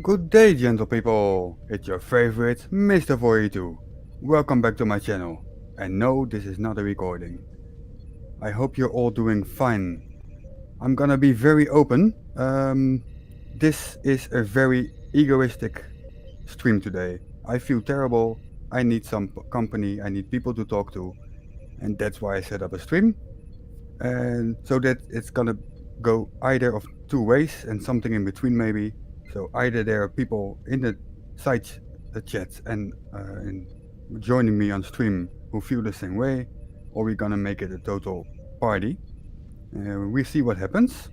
Good day, gentle people! It's your favorite Mr. 42. Welcome back to my channel. And no, this is not a recording. I hope you're all doing fine. I'm gonna be very open. This is a very egoistic stream today. I feel terrible. I need some company. I need people to talk to. And that's why I set up a stream. And so that it's gonna go either of two ways and something in between maybe. So either there are people in the side chat and joining me on stream who feel the same way, or we're gonna make it a total party. We see what happens.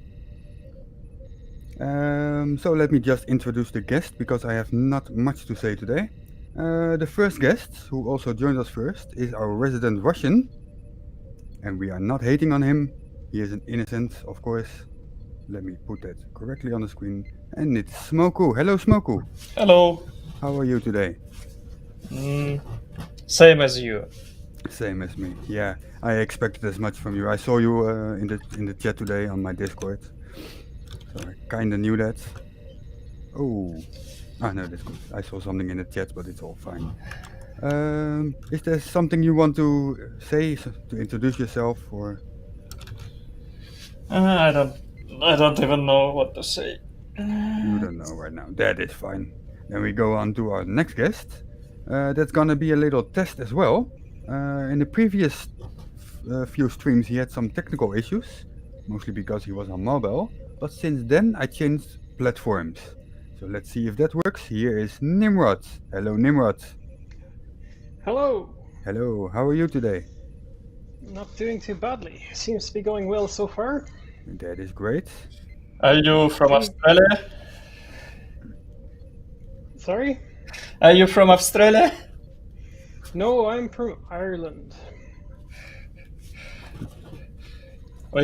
So let me just introduce the guest because I have not much to say today. The first guest, who also joined us first, is our resident Russian. And we are not hating on him. He is an innocent, of course. Let me put that correctly on the screen. And it's Smoku. Hello, Smoku. Hello. How are you today? Same as you. Same as me. Yeah, I expected as much from you. I saw you in the chat today on my Discord, so I kinda knew that. Oh, no, that's good. I saw something in the chat, but it's all fine. Is there something you want to say to introduce yourself, or? I don't even know what to say. You don't know right now. That is fine. Then we go on to our next guest. That's gonna be a little test as well. In the previous few streams he had some technical issues, mostly because he was on mobile, but since then I changed platforms. So let's see if that works. Here is Nimrod. Hello, Nimrod. Hello. Hello, how are you today? Not doing too badly. Seems to be going well so far. That is great. Are you from Australia? Sorry? Are you from Australia? No, I'm from Ireland. Why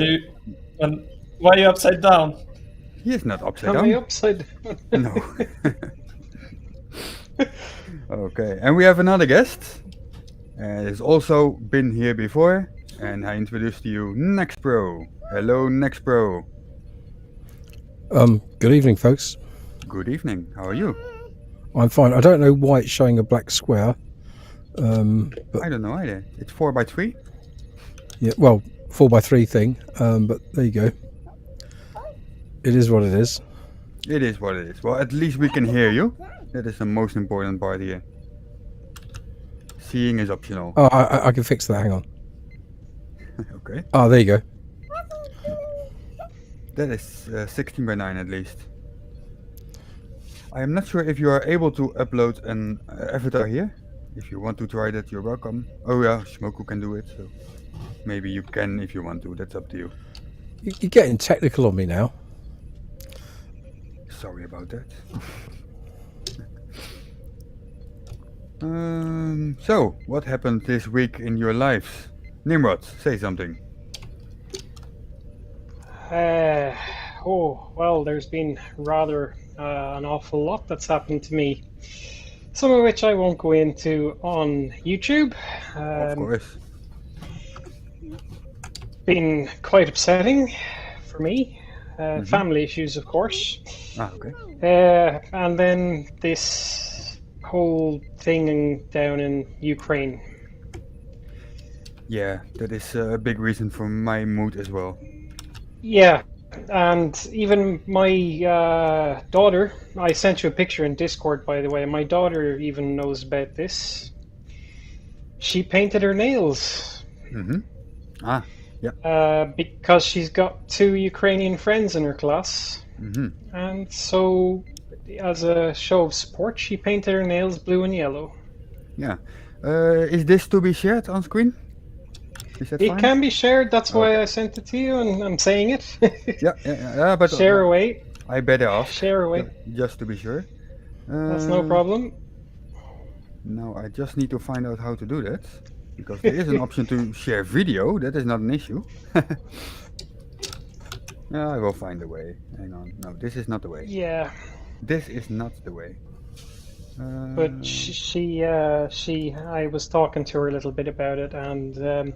are you upside down? He is not upside Am down. I upside down? No. Okay, and we have another guest. He's also been here before, and I introduced to you Nexpro. Hello, Nexpro. Good evening, folks. Good evening. How are you? I'm fine. I don't know why it's showing a black square. But I don't know either. It's 4x3. yeah, well, 4x3 thing. But there you go. It is what it is. It is what it is. Well, at least we can hear you. That is the most important part here. Seeing is optional. Oh, I can fix that. Hang on. Okay. Oh, there you go. That is 16 by 9 at least. I am not sure if you are able to upload an avatar here. If you want to try that, you're welcome. Oh yeah, Shmoku can do it, so maybe you can if you want to. That's up to you. You're getting technical on me now. Sorry about that. So, what happened this week in your lives? Nimrod, say something. Well, there's been rather an awful lot that's happened to me. Some of which I won't go into on YouTube. Of course. Been quite upsetting for me. Family issues, of course. Okay. And then this whole thing down in Ukraine. Yeah, that is a big reason for my mood as well. Yeah, and even my daughter, I sent you a picture in Discord, by the way. My daughter even knows about this. She painted her nails. Yeah. Because she's got 2 Ukrainian friends in her class. And so, as a show of support, she painted her nails blue and yellow. Yeah. Is this to be shared on screen? Is that It fine? can be shared, that's why I sent it to you, and I'm saying it. Yeah, but Share away. I better ask. Share away. Just to be sure. That's no problem. Now I just need to find out how to do that, because there is an option to share video. That is not an issue. I will find a way. Hang on. No, this is not the way. Yeah. This is not the way. But I was talking to her a little bit about it, and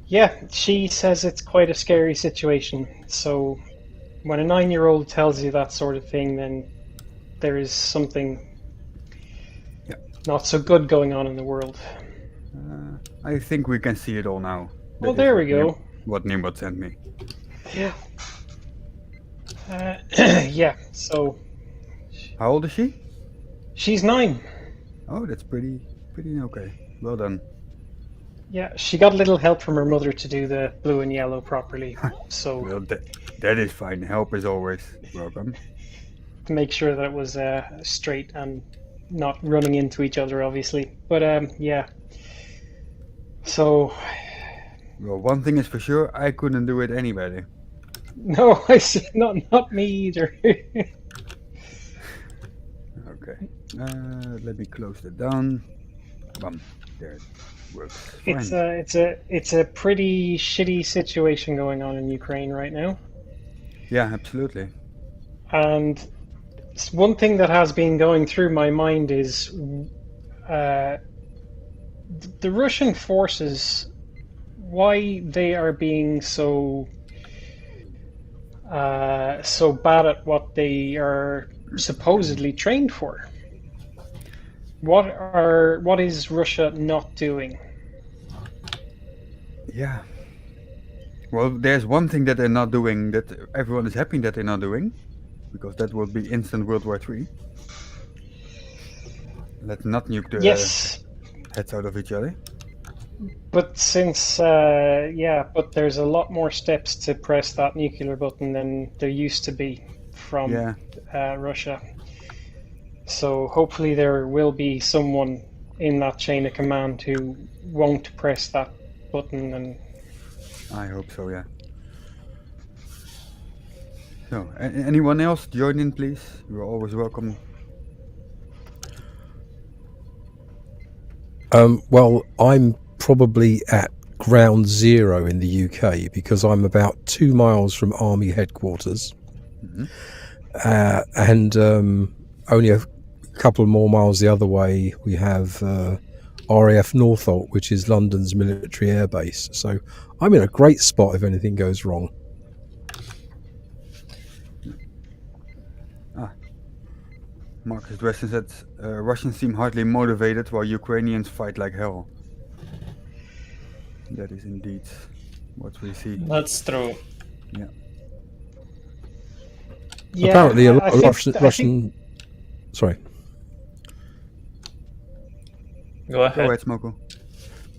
yeah, she says it's quite a scary situation. So when a 9-year-old tells you that sort of thing, then there is something Yeah. not so good going on in the world. I think we can see it all now. Well, That is there what we go. What Nimrod sent me. Yeah. Yeah. So How old is she? she's 9. Oh, that's pretty okay. Well done. Yeah, she got a little help from her mother to do the blue and yellow properly. So Well, that is fine. Help is always welcome. to make sure that it was straight and not running into each other, obviously. But yeah. So Well, one thing is for sure, I couldn't do it anybody. no, I said not me either. Okay. Let me close that down. Bum. There it works. Fine. It's a pretty shitty situation going on in Ukraine right now. Yeah, absolutely. And one thing that has been going through my mind is the Russian forces, why they are being so bad at what they are supposedly trained for. What is Russia not doing? Yeah. Well, there's one thing that they're not doing that everyone is happy that they're not doing, because that would be instant World War III. Let's not nuke the Yes, heads out of each other. but since but there's a lot more steps to press that nuclear button than there used to be from Yeah. Russia. So hopefully there will be someone in that chain of command who won't press that button. And I hope so, yeah. So, anyone else join in, please? You're always welcome. Well, I'm probably at ground zero in the UK because I'm about 2 miles from Army headquarters, and only a couple of more miles the other way we have RAF Northolt, which is London's military air base. So I'm in a great spot if anything goes wrong. Marcus Dresden said, Russians seem hardly motivated while Ukrainians fight like hell. That is indeed what we see. That's true. Yeah. yeah, Apparently, a lot I of think- Russian. I think- Sorry. Go ahead. Go ahead, Smoko.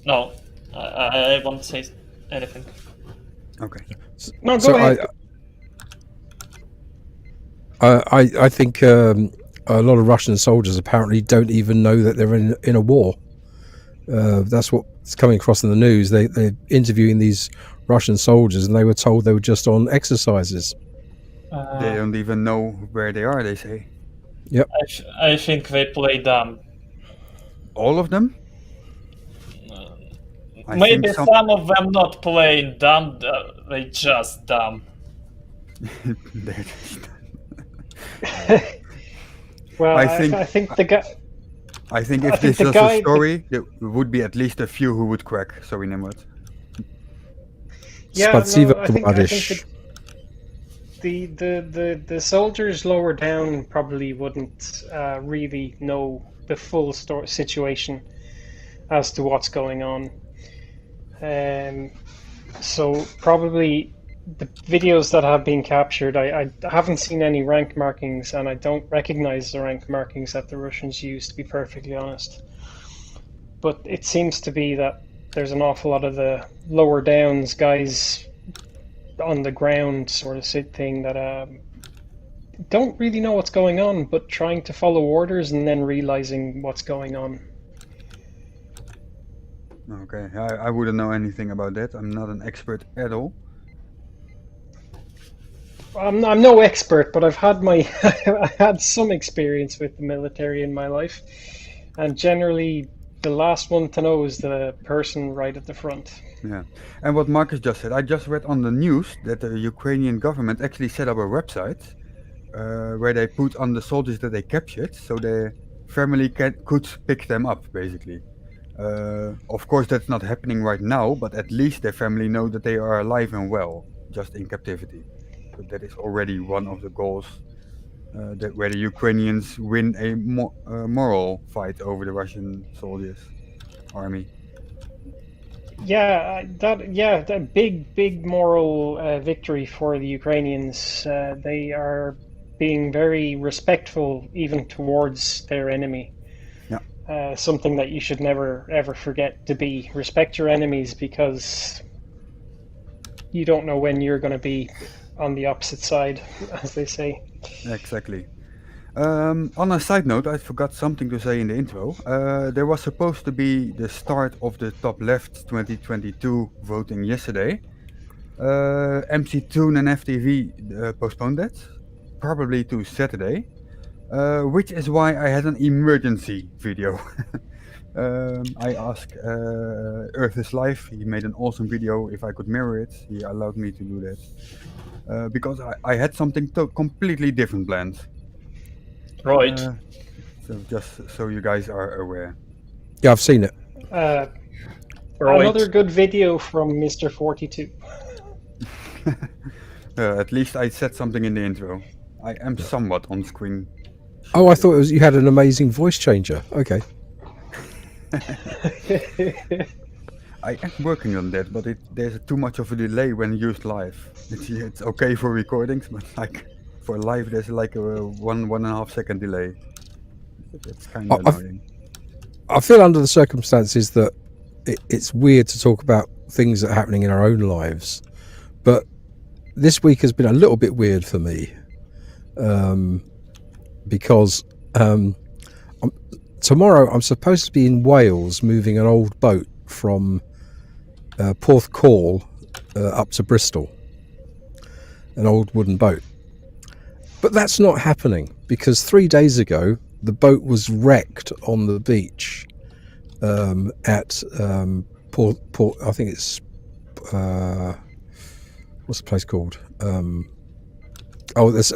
No, I won't say anything. Okay. No, go So ahead. I think a lot of Russian soldiers apparently don't even know that they're in a war. That's what's coming across in the news. They're interviewing these Russian soldiers, and they were told they were just on exercises. They don't even know where they are, they say. I think they play dumb. All of them? I Maybe think some of them not playing dumb, they just dumb. They're just- Well, I I think- think the guy. I think I if think this the was guy- a story, there would be at least a few who would crack. Sorry, Nimrod. Yeah, Spasibo, no, I think tovarzysz. the soldiers lower down probably wouldn't really know the full situation as to what's going on. So probably the videos that have been captured, I haven't seen any rank markings, and I don't recognize the rank markings that the Russians use, to be perfectly honest. But it seems to be that there's an awful lot of the lower downs guys on the ground sort of thing that don't really know what's going on, but trying to follow orders and then realizing what's going on. Okay, I wouldn't know anything about that. I'm not an expert at all. I'm no expert, but I've had my I had some experience with the military in my life, and generally the last one to know is the person right at the front. Yeah. And what Marcus just said, I just read on the news that the Ukrainian government actually set up a website where they put on the soldiers that they captured, so their family could pick them up, basically. Of course, that's not happening right now, but at least their family know that they are alive and well, just in captivity. So that is already one of the goals where the Ukrainians win a moral fight over the Russian soldiers army. That big moral victory for the Ukrainians. They are being very respectful even towards their enemy. Yeah. Something that you should never ever forget to be. Respect your enemies, because you don't know when you're going to be on the opposite side, as they say. Exactly. On a side note, I forgot something to say in the intro. There was supposed to be the start of the Top Left 2022 voting yesterday. MC Toon and FTV postponed it, probably to Saturday, which is why I had an emergency video. I asked Earth is Life, he made an awesome video, if I could mirror it. He allowed me to do that. Because I had something completely different planned. Right. So just so you guys are aware. Yeah, I've seen it. Right. Another good video from Mr. 42. At least I said something in the intro. I am somewhat on screen. Oh, I thought it was you had an amazing voice changer. Okay. I am working on that, but there's too much of a delay when used live. It's okay for recordings, but like for live there's like a 1.5 second delay. It's kind of annoying. I feel under the circumstances that it's weird to talk about things that are happening in our own lives, but this week has been a little bit weird for me, because tomorrow I'm supposed to be in Wales moving an old boat from Porthcawl up to Bristol, an old wooden boat. But that's not happening because 3 days ago the boat was wrecked on the beach at Port. I think it's what's the place called? There's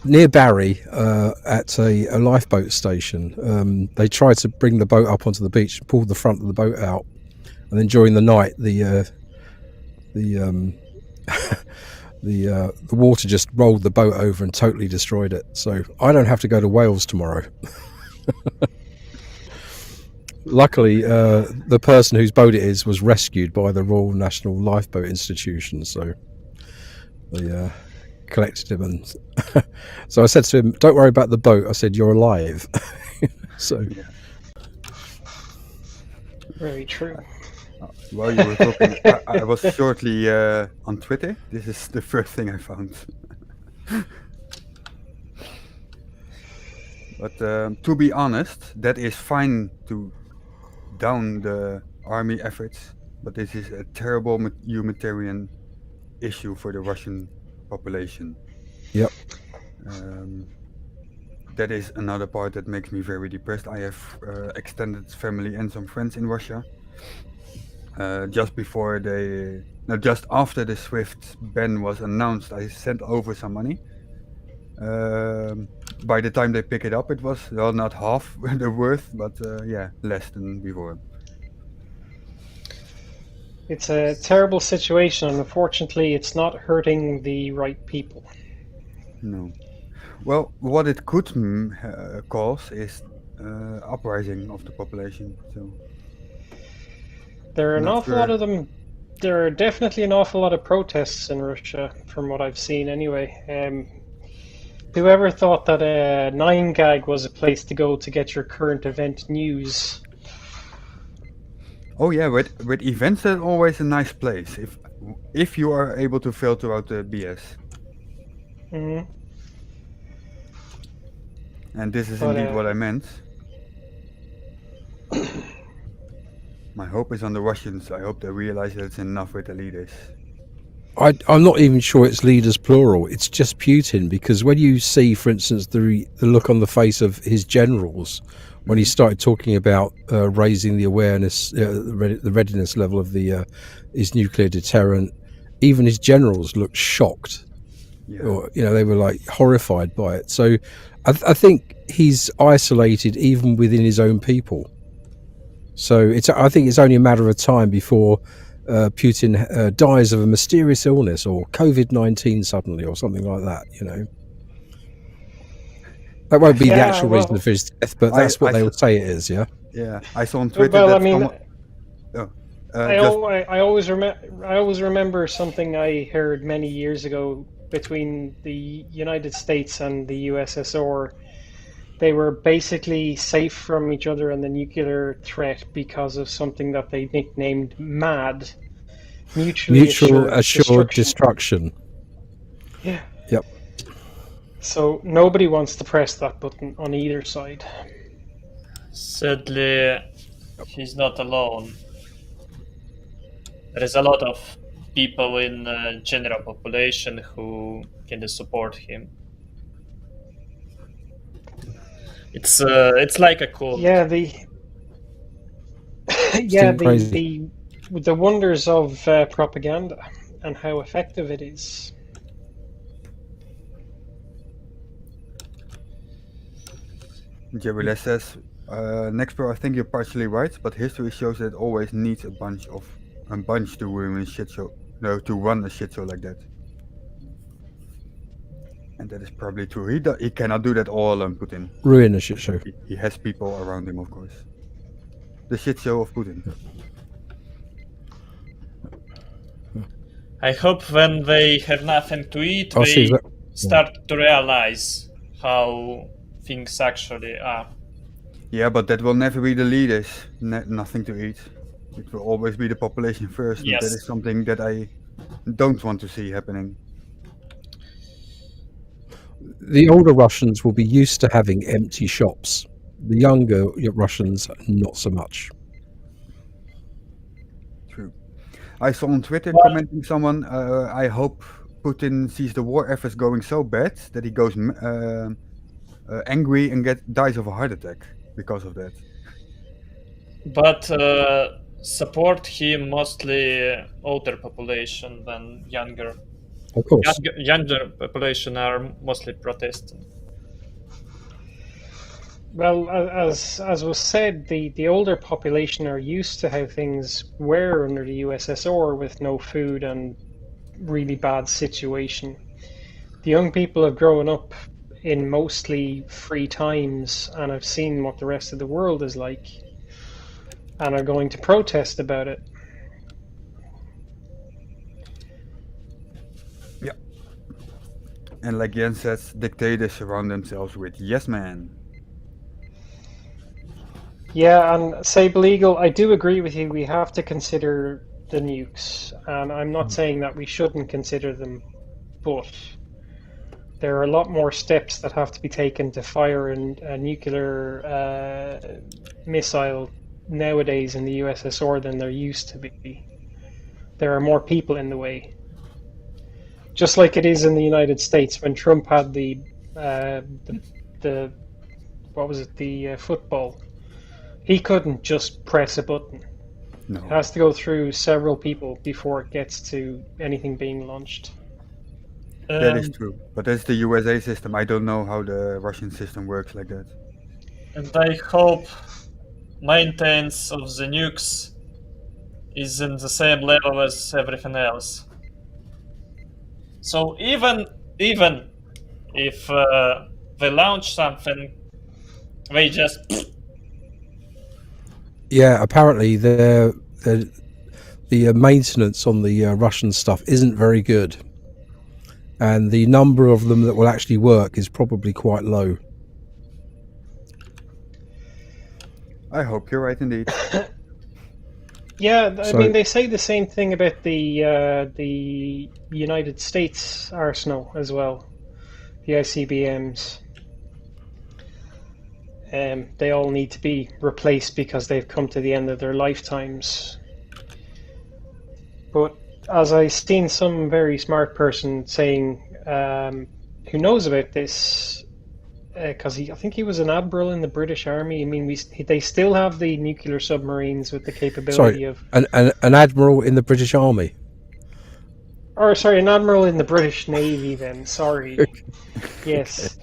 near Barry at a lifeboat station. They tried to bring the boat up onto the beach, pulled the front of the boat out, and then during the night the water just rolled the boat over and totally destroyed it. So I don't have to go to Wales tomorrow. Luckily, the person whose boat it is was rescued by the Royal National Lifeboat Institution, so they collected him. And so I said to him, "Don't worry about the boat." I said, "You're alive." So Yeah. Very true. While you were talking, I was shortly on Twitter. This is the first thing I found. But to be honest, that is fine to down the army efforts, but this is a terrible humanitarian issue for the Russian population. Yep. That is another part that makes me very depressed. I have extended family and some friends in Russia. Just after the SWIFT ban was announced, I sent over some money. By the time they pick it up, it was not half the worth, but less than before. It's a terrible situation, and unfortunately, it's not hurting the right people. No. Well, what it could cause is uprising of the population. So there are an Not awful sure. lot of them. There are definitely an awful lot of protests in Russia, from what I've seen anyway. Whoever thought that 9gag was a place to go to get your current event news? Oh yeah, with events, that's always a nice place if you are able to filter out the BS. Hmm. And this is But, indeed what I meant. My hope is on the Russians. I hope they realize that it's enough with the leaders. I'm not even sure it's leaders plural. It's just Putin, because when you see, for instance, the look on the face of his generals when he started talking about raising the awareness, the readiness level of his nuclear deterrent, even his generals looked shocked. Yeah. Or, they were like horrified by it. So I think he's isolated even within his own people. So I think it's only a matter of time before Putin dies of a mysterious illness or COVID-19 suddenly or something like that. That won't be the Yeah, actual reason well- for his death, but that's what I they s- will say it is. Yeah. Yeah, I saw on Twitter Well, that I mean, someone. Oh, I, just al- I always remember something I heard many years ago between the United States and the USSR. They were basically safe from each other and the nuclear threat because of something that they nicknamed MAD, mutually Mutual assured destruction. destruction. Yeah. Yep. So nobody wants to press that button on either side. Sadly, he's not alone. There is a lot of people in the general population who can support him. It's like a cult. Yeah, the yeah crazy. the wonders of propaganda and how effective it is. Jerry says, Nextbro, I think you're partially right, but history shows that it always needs a bunch to ruin a shit show. No, to run a shit show like that. And that is probably true. He cannot do that all alone, Putin. Ruin a shit show. He has people around him, of course. The shit show of Putin. I hope when they have nothing to eat, I'll see they that. start to realize how things actually are. Yeah, but that will never be the leaders. Nothing to eat. It will always be the population first. Yes. And that is something that I don't want to see happening. The older Russians will be used to having empty shops. The younger Russians, not so much. True. I saw on Twitter Well- commenting someone, I hope Putin sees the war efforts going so bad that he goes angry and dies of a heart attack because of that. But support him mostly older population than younger. Of course. Younger population are mostly protesting. Well, as was said, the older population are used to how things were under the USSR with no food and really bad situation. The young people have grown up in mostly free times and have seen what the rest of the world is like and are going to protest about it. And like Jens says, dictators surround themselves with yes men. Yeah, and Sable Eagle, I do agree with you. We have to consider the nukes, and I'm not saying that we shouldn't consider them, but there are a lot more steps that have to be taken to fire a nuclear missile nowadays in the USSR than there used to be. There are more people in the way. Just like it is in the United States when Trump had the what was it, the football. He couldn't just press a button. No. It has to go through several people before it gets to anything being launched. That is true. But that's the USA system. I don't know how the Russian system works like that. And I hope maintenance of the nukes is in the same level as everything else. So even if they launch something, they just Yeah, apparently the maintenance on the Russian stuff isn't very good, and the number of them that will actually work is probably quite low. I hope you're right indeed. Yeah, I So- mean they say the same thing about the United States arsenal as well, the ICBMs. They all need to be replaced because they've come to the end of their lifetimes. But as I've seen some very smart person saying, who knows about this, because I think he was an admiral in the British Army. I mean, they still have the nuclear submarines with the capability Sorry, of. an admiral in the British Army. Or sorry, an admiral in the British Navy. Then sorry. Yes.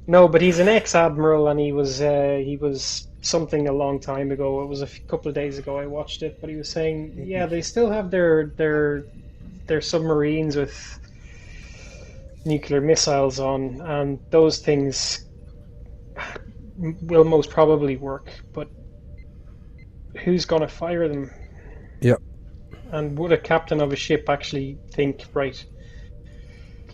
No, but he's an ex-admiral, and he was something a long time ago. It was a couple of days ago I watched it, but he was saying, yeah, they still have their submarines with nuclear missiles on, and those things will most probably work, but who's going to fire them? Yep. And would a captain of a ship actually think, right,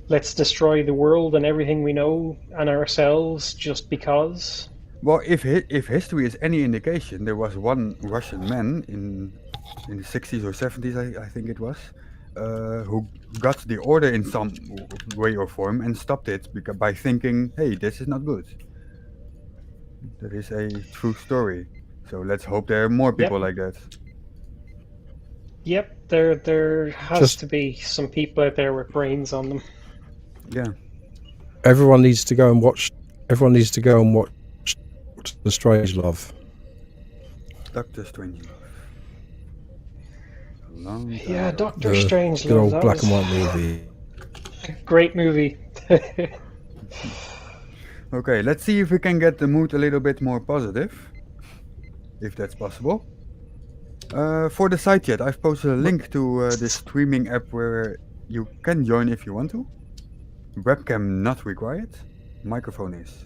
let's destroy the world and everything we know and ourselves just because? Well, if history is any indication, there was one Russian man in the 60s or 70s, I think it was, who got the order in some way or form and stopped it by thinking, hey, this is not good. That is a true story. So let's hope there are more people like that. Yep, there has to be some people out there with brains on them. Yeah. Everyone needs to go and watch Doctor Strangelove. Doctor Strangelove. Yeah, Doctor The Strangelove. good old that black was and white movie. a great movie. Okay, let's see if we can get the mood a little bit more positive, if that's possible. For the site chat, I've posted a link to this streaming app where you can join if you want to. Webcam not required. Microphone is.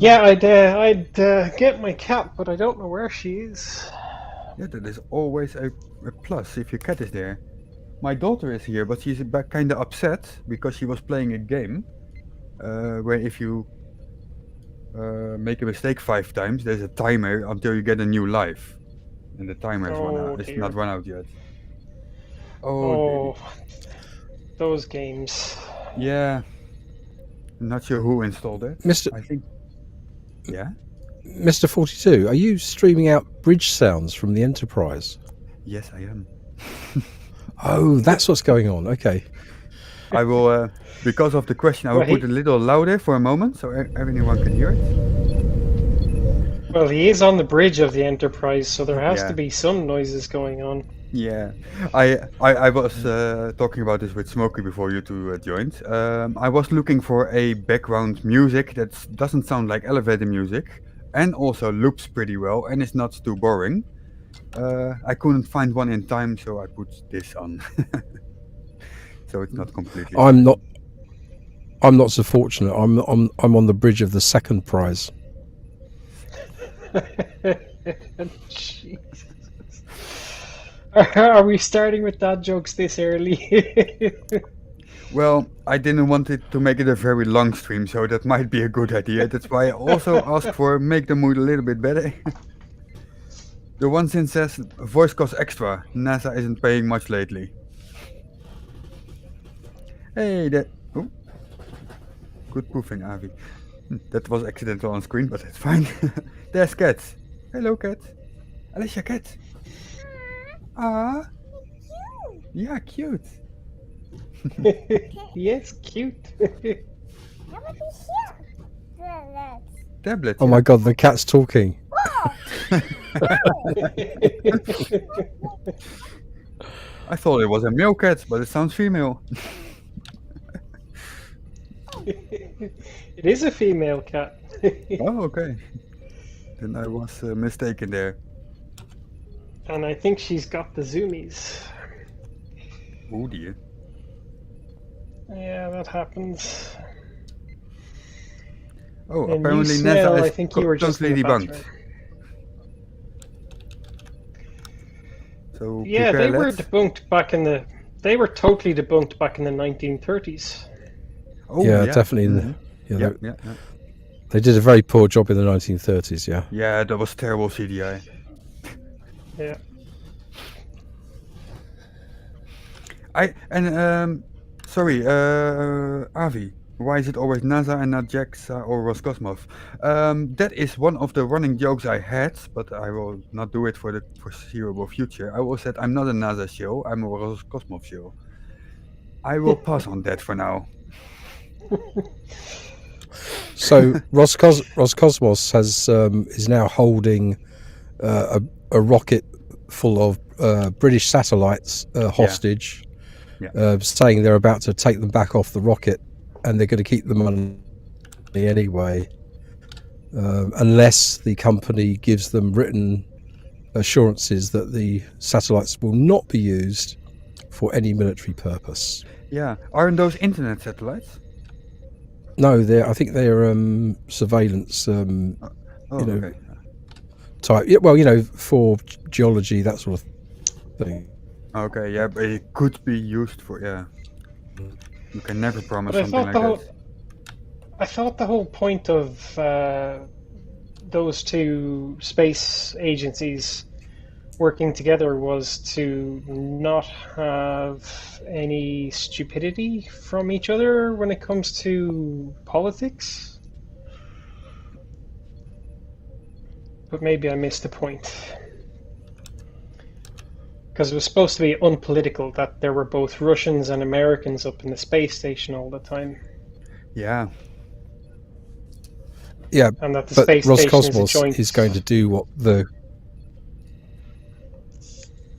Yeah, I'd get my cat, but I don't know where she is. Yeah, that is always a plus if your cat is there. My daughter is here, but she's kind of upset because she was playing a game where if you make a mistake 5 times, there's a timer until you get a new life, and the timer is not run out yet. Oh, those games. Yeah. I'm not sure who installed it. I think. Yeah. Mr. 42, are you streaming out bridge sounds from the Enterprise? Yes, I am. Oh, that's what's going on. Okay. I will, because of the question, I will put it a little louder for a moment so everyone can hear it. Well, he is on the bridge of the Enterprise, so there has to be some noises going on. Yeah, I was talking about this with Smokey before you two joined. I was looking for a background music that doesn't sound like elevator music and also loops pretty well and is not too boring. I couldn't find one in time, so I put this on. So it's not completely. I'm not so fortunate. I'm on the bridge of the second prize. Jesus. Are we starting with dad jokes this early? Well, I didn't want it to make it a very long stream, so that might be a good idea. That's why I also asked for make the mood a little bit better. The one sin says voice costs extra. NASA isn't paying much lately. Hey, oh, good proofing, Avi. That was accidental on screen, but that's fine. There's Cat. Hello, Cat. Alicia, Cat. Ah. Yeah, cute. Yes, cute. Tablet. Oh my god, the cat's talking. I thought it was a male cat, but it sounds female. It is a female cat. Oh, okay. Then I was mistaken there. And I think she's got the zoomies. Oh dear. Yeah, that happens. Oh, And apparently you smell, NASA I is think you were just totally in the debunked. bathroom. So Yeah, they were let's. debunked back in the. They were totally debunked back in the 1930s. Oh, yeah, definitely. Mm-hmm. Yeah. They did a very poor job in the 1930s. Yeah. Yeah, that was terrible CGI. Yeah. Sorry, Avi. Why is it always NASA and not JAXA or Roscosmos? That is one of the running jokes I had, but I will not do it for the foreseeable future. I will said I'm not a NASA show, I'm a Roscosmos show. I will pass on that for now. So Roscosmos has is now holding a rocket full of British satellites hostage, saying they're about to take them back off the rocket, and they're going to keep the money anyway, unless the company gives them written assurances that the satellites will not be used for any military purpose. Yeah, aren't those internet satellites? No, I think they're surveillance. Oh, you know, okay. type. Yeah, well, for geology, that sort of thing. Okay, yeah, but it could be used for, yeah. You can never promise But I something thought like that. I thought the whole point of those two space agencies working together was to not have any stupidity from each other when it comes to politics. But maybe I missed the point. Because it was supposed to be unpolitical, that there were both Russians and Americans up in the space station all the time. Yeah, Yeah, And that the but space station is a Roscosmos joint... is going to do what the.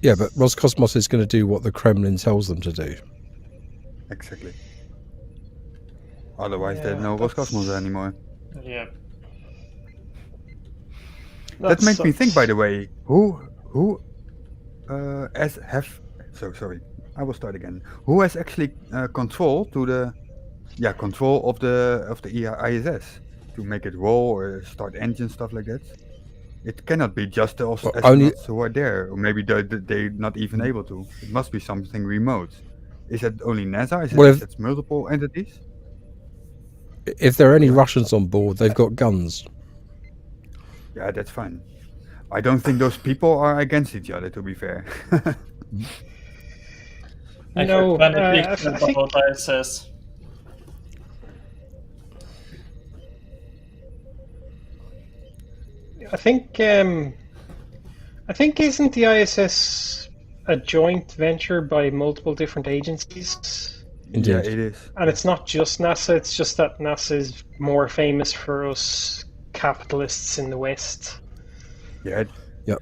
Yeah, but Roscosmos is going to do what the Kremlin tells them to do. exactly. Otherwise, Yeah, there's no Roscosmos anymore. Yeah. That makes me think, by sucks. the way, who sorry, I will start again. Who has actually control of the ISS to make it roll or start engine stuff like that? It cannot be just the Well, only astronauts who are there, or maybe they're not even able to. It must be something remote. Is it only NASA? Is well, it multiple entities? if there are any Yeah. Russians on board, they've got guns. Yeah, that's fine. I don't think those people are against each other, to be fair. I No, heard many I things think about ISS. I think isn't the ISS a joint venture by multiple different agencies? Indeed. Yeah, it is. And it's not just NASA, it's just that NASA is more famous for us capitalists in the West. Yeah. Yep.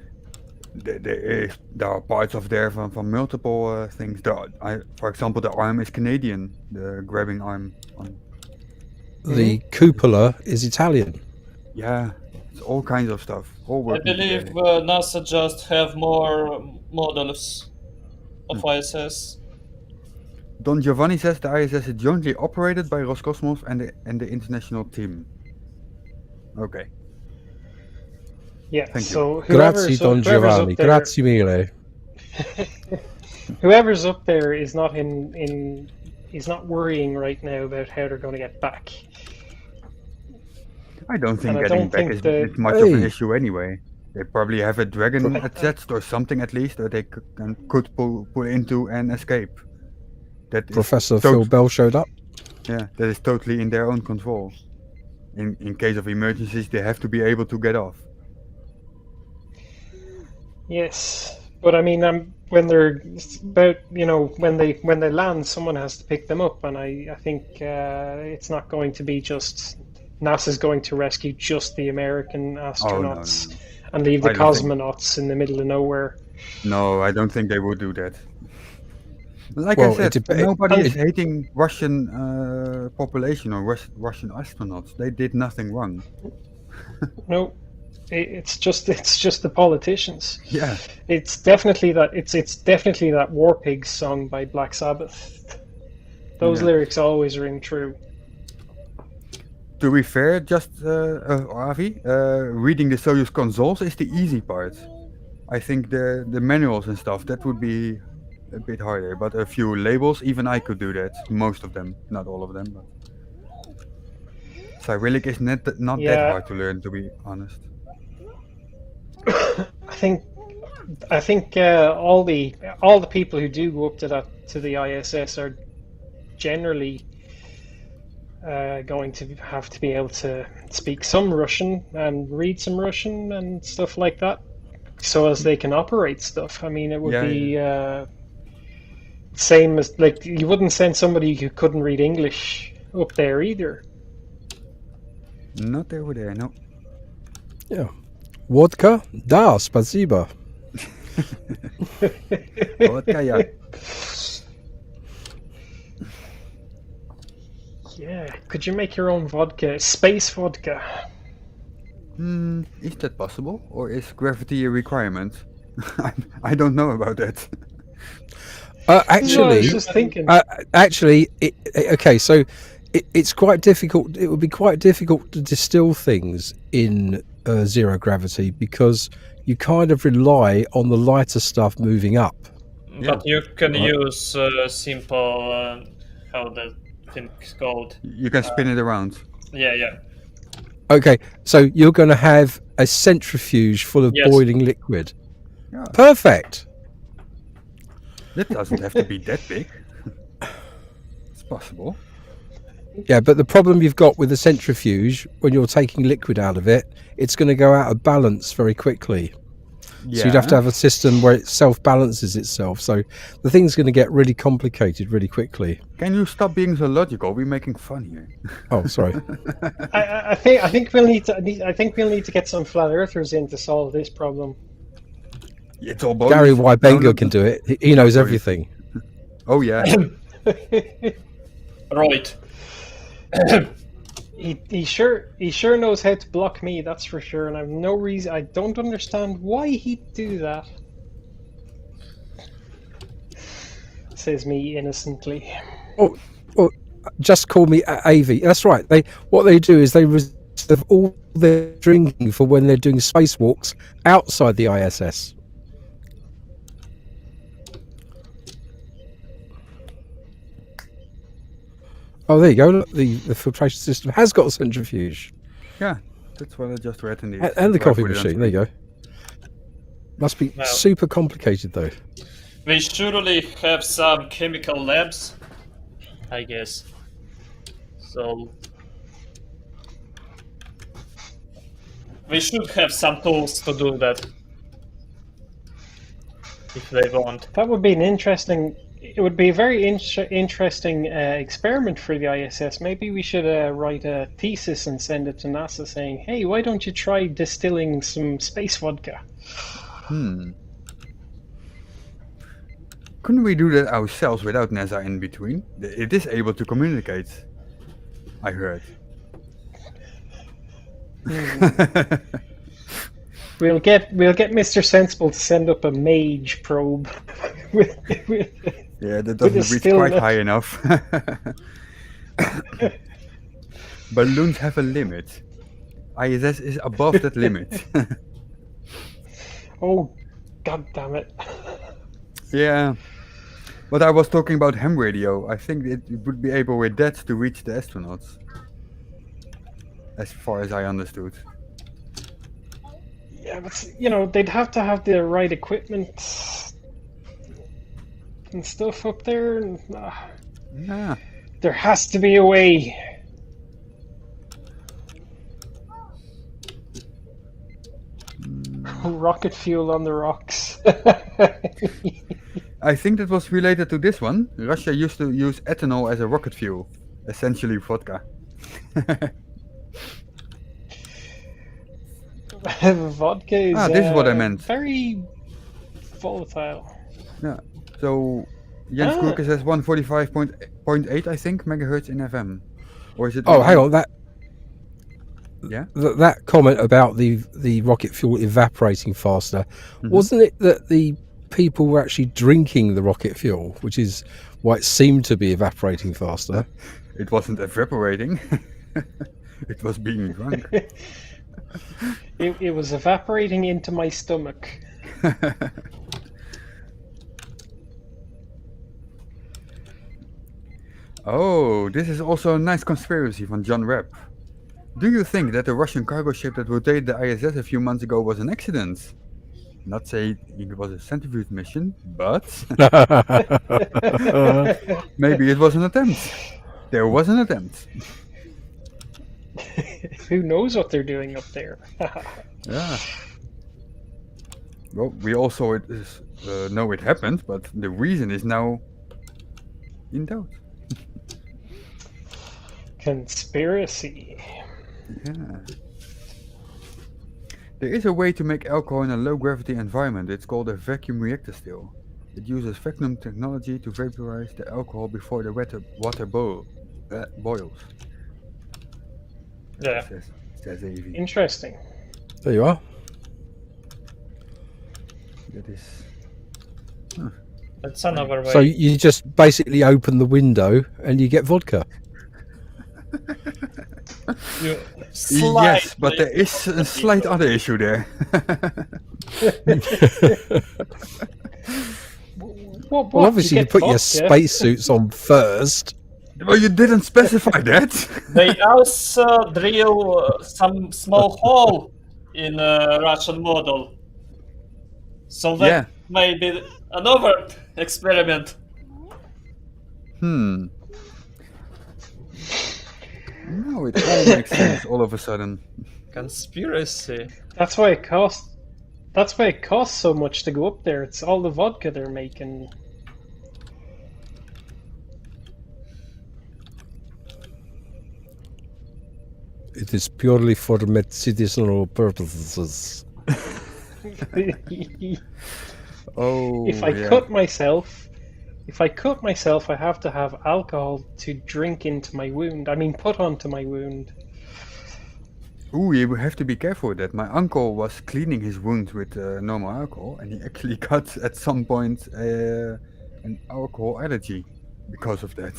There are parts of there from multiple things. For example, the arm is Canadian, the grabbing arm. The cupola is Italian. Yeah, it's all kinds of stuff. All I working believe together. NASA just have more models of ISS. Don Giovanni says the ISS is jointly operated by Roscosmos and the international team. Okay. Yeah, Thank you. so Grazie, Don Giovanni. Grazie mille. whoever's up there is not is not worrying right now about how they're going to get back. I don't think And I getting don't back think is much of an issue anyway. They probably have a dragon attached or something at least that they could pull into and escape. That is Professor Phil Bell showed up. Yeah, that is totally in their own control. In case of emergencies, they have to be able to get off. Yes, but I mean, when they're about, when they land, someone has to pick them up, and I think it's not going to be just NASA's going to rescue just the American astronauts no. and leave the I don't think- cosmonauts in the middle of nowhere. No, I don't think they would do that. Like Well, I said, nobody it- is hating Russian population or Russian astronauts. They did nothing wrong. No, it's just the politicians. Yeah, It's definitely that War Pigs song by Black Sabbath. Those Yeah. lyrics always ring true. to be fair, just Avi, reading the Soyuz consoles is the easy part. I think the manuals and stuff, that would be a bit harder. But a few labels, even I could do that. Most of them, not all of them. But Cyrillic is not that Yeah. hard to learn, to be honest. I think all the people who do go up to the ISS are generally going to have to be able to speak some Russian and read some Russian and stuff like that, so as they can operate stuff. I mean, it would be same as, like, you wouldn't send somebody who couldn't read English up there either. Not over there, no. Yeah. Vodka? Da, spasiba. Vodka, yeah. Yeah, could you make your own vodka? Space vodka. Is that possible? Or is gravity a requirement? I don't know about that. No, I Actually, was just thinking. okay. So it's quite difficult. It would be quite difficult to distill things in zero gravity because you kind of rely on the lighter stuff moving up. But you can Right. use simple, how the thing's called. You can spin it around. Yeah. Okay, so you're going to have a centrifuge full of Yes. boiling liquid. Yeah. Perfect. That doesn't have to be that big. It's possible. Yeah, but the problem you've got with the centrifuge, when you're taking liquid out of it, it's going to go out of balance very quickly. Yeah. So you'd have to have a system where it self-balances itself. So the thing's going to get really complicated really quickly. Can you stop being so logical? We're making fun here. Oh, sorry. I think we'll need to get some flat earthers in to solve this problem. It's all Gary bonus. Wybenga No, can do it. He knows Sorry. everything. Oh yeah. Right. He sure knows how to block me, that's for sure, and I've no reason. I don't understand why he'd do that. Says me innocently. Oh, just call me Avi. That's right. What they do is they reserve all their drinking for when they're doing spacewalks outside the ISS. Oh, there you go. Look, the filtration system has got a centrifuge Yeah. That's what I just read in the. and the So I coffee put it on machine. There you go. Must be Well- super complicated though. We surely have some chemical labs, I guess. So we should have some tools to do that. If they want. That would be an interesting. It would be a very interesting experiment for the ISS. Maybe we should write a thesis and send it to NASA, saying, "Hey, why don't you try distilling some space vodka?" Couldn't we do that ourselves without NASA in between? It is able to communicate. I heard. We'll get Mr. Sensible to send up a mage probe. Yeah, that With a doesn't reach still quite net. high enough. Balloons have a limit. ISS is above that limit. Oh, god damn it! Yeah. But I was talking about ham radio. I think it would be able with that to reach the astronauts. As far as I understood. Yeah, but they'd have to have the right equipment and stuff up there. And, Yeah. there has to be a way. Rocket fuel on the rocks. I think that was related to this one. Russia used to use ethanol as a rocket fuel. Essentially vodka. Vodka is this is what I meant. very volatile. Yeah. So Jens Koerke says 145.8 I think megahertz in FM. Or is it Oh, hang on. That Yeah. that comment about the rocket fuel evaporating faster, wasn't it that the people were actually drinking the rocket fuel, which is why it seemed to be evaporating faster? It wasn't evaporating. It was being drunk. It was evaporating into my stomach. Oh, this is also a nice conspiracy from John Rapp. Do you think that the Russian cargo ship that rotated the ISS a few months ago was an accident? Not saying it was a centrifuge mission, but maybe it was an attempt. There was an attempt. Who knows what they're doing up there? Yeah. Well, we also know it happened, but the reason is now in doubt. Conspiracy. Yeah. There is a way to make alcohol in a low gravity environment. It's called a vacuum reactor still. It uses vacuum technology to vaporize the alcohol before the water boils. Yeah. Says Avi. Interesting. There you are. That is. That's another way. So you just basically open the window and you get vodka. You Yes, but there slightly is a slight other issue there. What? Well, obviously, you get put your vodka? spacesuits on first. Well, you didn't specify that. They also drill some small hole in a Russian model. So that Yeah. may be another experiment. No, it all makes sense all of a sudden. Conspiracy. That's why it costs. That's why it costs so much to go up there. It's all the vodka they're making. It is purely for medicinal purposes. Oh, If I yeah. cut myself, I have to have alcohol to drink into my wound. I mean, put onto my wound. Ooh, you have to be careful with that. My uncle was cleaning his wounds with normal alcohol, and he actually got at some point an alcohol allergy because of that.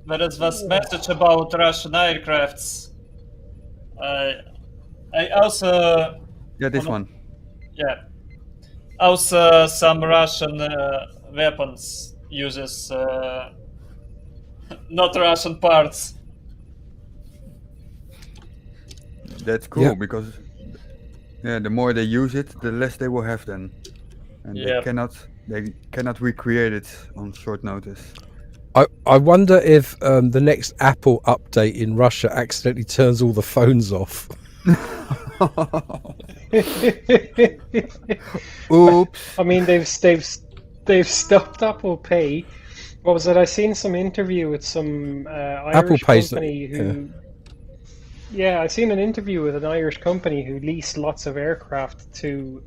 There is this message about Russian aircrafts. I also, Yeah, this one. yeah, also some Russian weapons uses not Russian parts. That's cool Yeah. because the more they use it, the less they will have then, and Yep. they cannot recreate it on short notice. I wonder if the next Apple update in Russia accidentally turns all the phones off. Oops. I mean, they've stopped Apple Pay. What was it? I seen some interview with some Irish Pay's company who. Yeah, I seen an interview with an Irish company who leased lots of aircraft to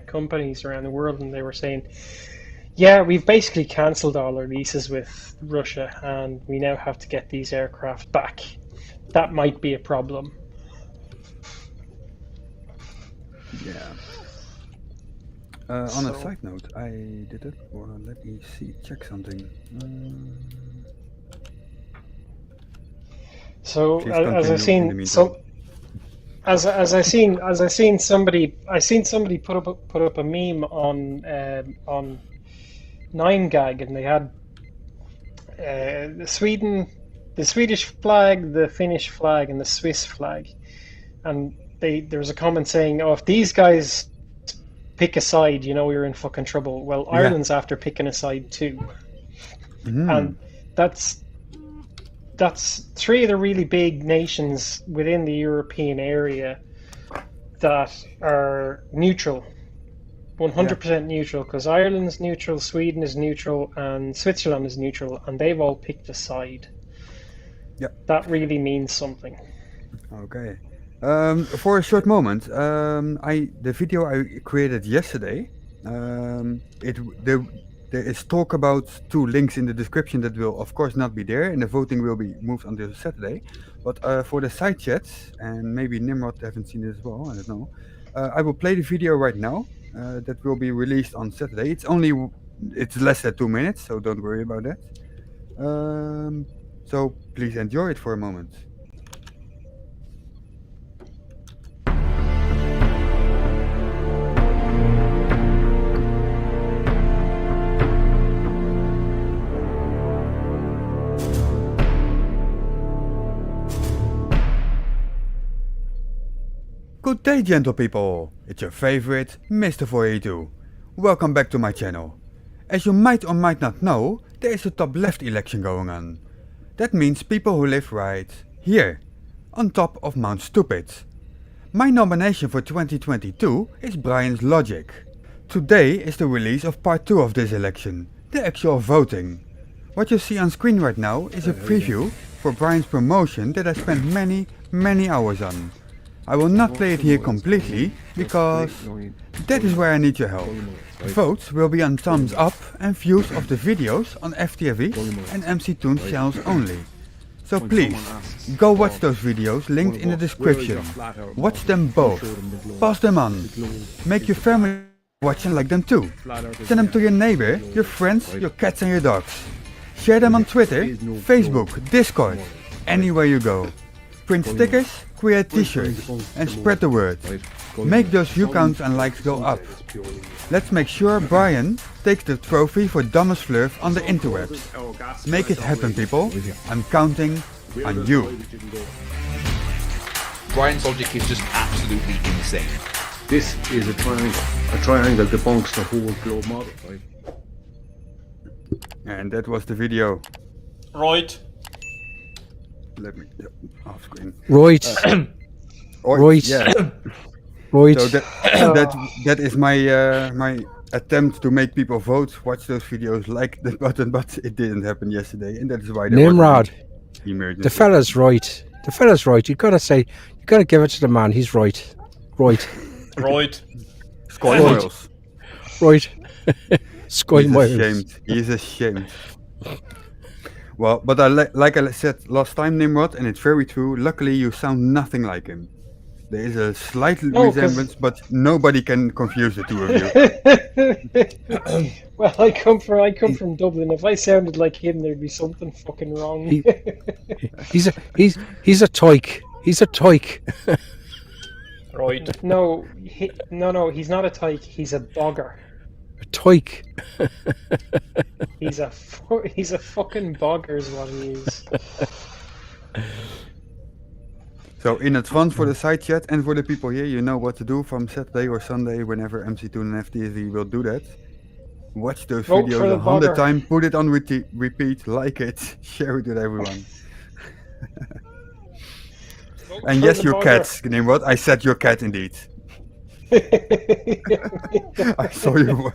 companies around the world, and they were saying, "Yeah, we've basically cancelled all our leases with Russia, and we now have to get these aircraft back. That might be a problem." Yeah. On a So- side note, I did it, or let me see, check something. So Please as I continue in the seen meantime. so as I seen somebody put up a meme on 9gag, and they had the Swedish flag, the Finnish flag, and the Swiss flag, and there was a comment saying, "Oh, if these guys pick a side, you know you're in fucking trouble." Well, Yeah. Ireland's after picking a side too, and that's three of the really big nations within the European area that are neutral, 100% neutral, because Ireland's neutral, Sweden is neutral, and Switzerland is neutral, and they've all picked a side. Yep. That really means something. Okay. For a short moment, the video I created yesterday, there is talk about 2 links in the description that will of course not be there, and the voting will be moved until Saturday. But for the side chats, and maybe Nimrod haven't seen it as well, I don't know. I will play the video right now. That will be released on Saturday. It's less than 2 minutes, so don't worry about that. So please enjoy it for a moment. Good day, gentle people! It's your favorite Mr. 482. Welcome back to my channel. As you might or might not know, there is a top left election going on. That means people who live right here, on top of Mount Stupid. My nomination for 2022 is Brian's Logic. Today is the release of part 2 of this election, the actual voting. What you see on screen right now is a preview for Brian's promotion that I spent many hours on. I will not play it here completely, because that is where I need your help. Votes will be on thumbs up and views of the videos on FTFE and MC Toon's channels only. So please, go watch those videos linked in the description. Watch them both. Pass them on. Make your family watch and like them too. Send them to your neighbor, your friends, your cats and your dogs. Share them on Twitter, Facebook, Discord, anywhere you go. Print stickers, create t-shirts, and spread the word. Make those view counts and likes go up. Let's make sure Brian takes the trophy for dumbest flirt on the interwebs. Make it happen, people. I'm counting on you. Brian's logic is just absolutely insane. This is a triangle. A triangle debunks the whole globe model, right? And that was the video. Right. Let me off screen. Right. Right. Yeah. Right. So that is my my attempt to make people vote, watch those videos, like the button, but it didn't happen yesterday, and that is why there Nimrod, was an emergency. the fella's right. The fella's right. You gotta give it to the man. He's right. Right. Right. Scoring Right. miles. Right. Scoy He's Miles. ashamed. He's ashamed. Well, but like I said last time, Nimrod, and it's very true. Luckily, you sound nothing like him. There is a slight resemblance, but nobody can confuse the two of you. Well, I come from Dublin. If I sounded like him, there'd be something fucking wrong. He's a tyke. He's a tyke. Right. No, he's not a tyke. He's a bogger. A tyke. He's a fucking bogger is what he is. So in advance for the side chat and for the people here, you know what to do from Saturday or Sunday whenever MC2 and FTSE will do that. Watch those Vote for videos the 100 bogger. times, put it on repeat, like it, share it with everyone. And for yes, the your bogger. cat, Nimrod. I said your cat indeed. I saw you.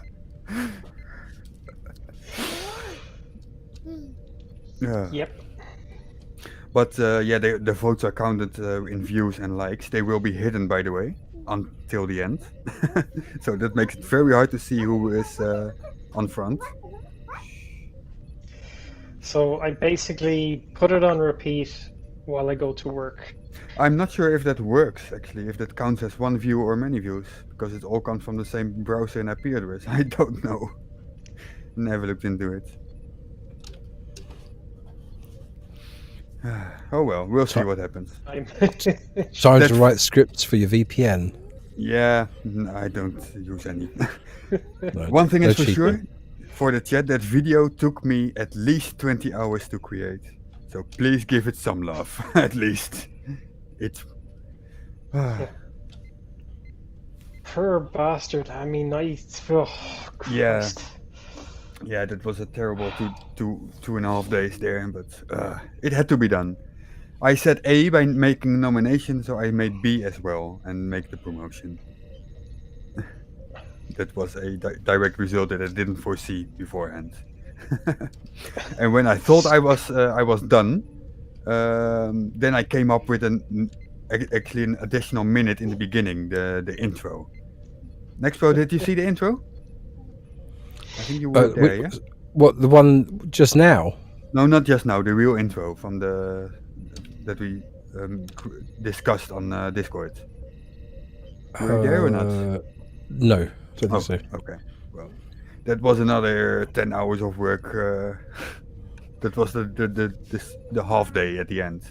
Yeah. Yep. But yeah, the votes are counted in views and likes. They will be hidden, by the way, until the end. So that makes it very hard to see who is on front. So I basically put it on repeat while I go to work. I'm not sure if that works, actually, if that counts as one view or many views, because it all comes from the same browser and IP address. I don't know. Never looked into it. Oh well, we'll see what happens. I'm Time to write scripts for your VPN. Yeah, I don't use any. No, One thing no is for cheating. sure, for the chat, that video took me at least 20 hours to create. So please give it some love, at least. It's... Poor bastard. I mean, oh, Yeah. Christ. Yeah, that was a terrible 2.5 days there, but it had to be done. I said A by making a nomination, so I made B as well and make the promotion. That was a direct result that I didn't foresee beforehand. And when I thought I was done, then I came up with actually an additional minute in the beginning, the intro. Nextpro, did you see the intro? I think you were there, yeah? What, the one just now? No, not just now. The real intro from that we discussed on Discord. Were you there or not? No, don't Oh, think so. okay. Well, that was another 10 hours of work. That was the half day at the end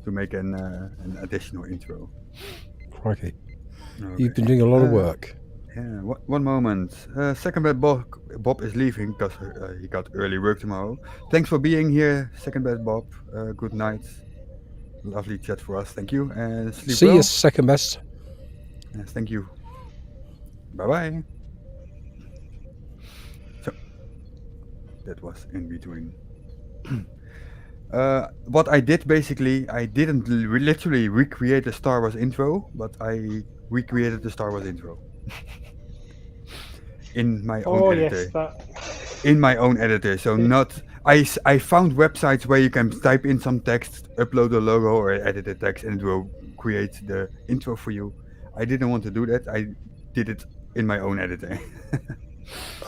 to make an additional intro. Crikey. Okay. You've been doing a lot of work. Yeah, one moment. Second best Bob is leaving because he got early work tomorrow. Thanks for being here, second best Bob. Good night. Lovely chat for us. Thank you. And sleep See well. you, second best. Yes, thank you. Bye bye. So that was in between. What I did basically, I didn't literally recreate the Star Wars intro, but I recreated the Star Wars intro. In my own editor. Yes, that. In my own editor, so not... I found websites where you can type in some text, upload a logo or edit the text, and it will create the intro for you. I didn't want to do that. I did it in my own editor.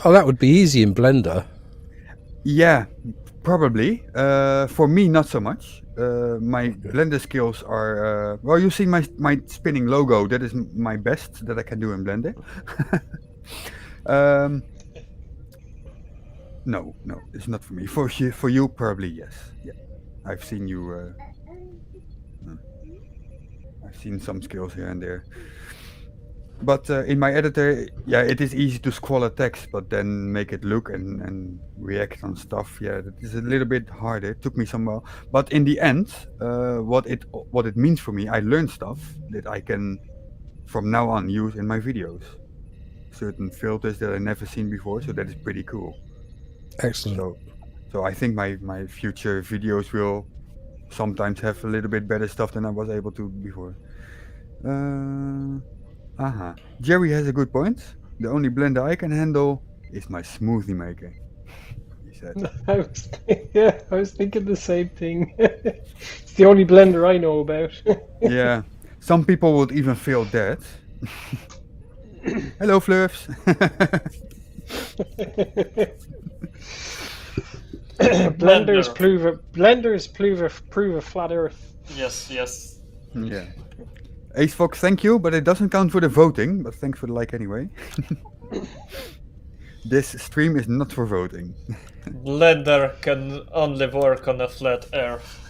Oh, that would be easy in Blender. Yeah, probably. For me, not so much. My Blender skills are... well, you see my spinning logo. That is my best that I can do in Blender. No, it's not for me. For you, probably yes. Yeah, I've seen you. I've seen some skills here and there. But in my editor, yeah, it is easy to scroll a text, but then make it look and react on stuff. Yeah, that is a little bit harder. It took me some while, but in the end, what it means for me, I learned stuff that I can from now on use in my videos. Certain filters that I never seen before, so that is pretty cool. Excellent. So I think my future videos will sometimes have a little bit better stuff than I was able to before. Jerry has a good point. The only blender I can handle is my smoothie maker, he said. I was thinking the same thing. It's the only blender I know about. Yeah, some people would even feel that. Hello, Flurfs. Blenders prove a flat Earth. Yes. Yeah. Ace Fox, thank you, but it doesn't count for the voting. But thanks for the like anyway. This stream is not for voting. Blender can only work on a flat Earth.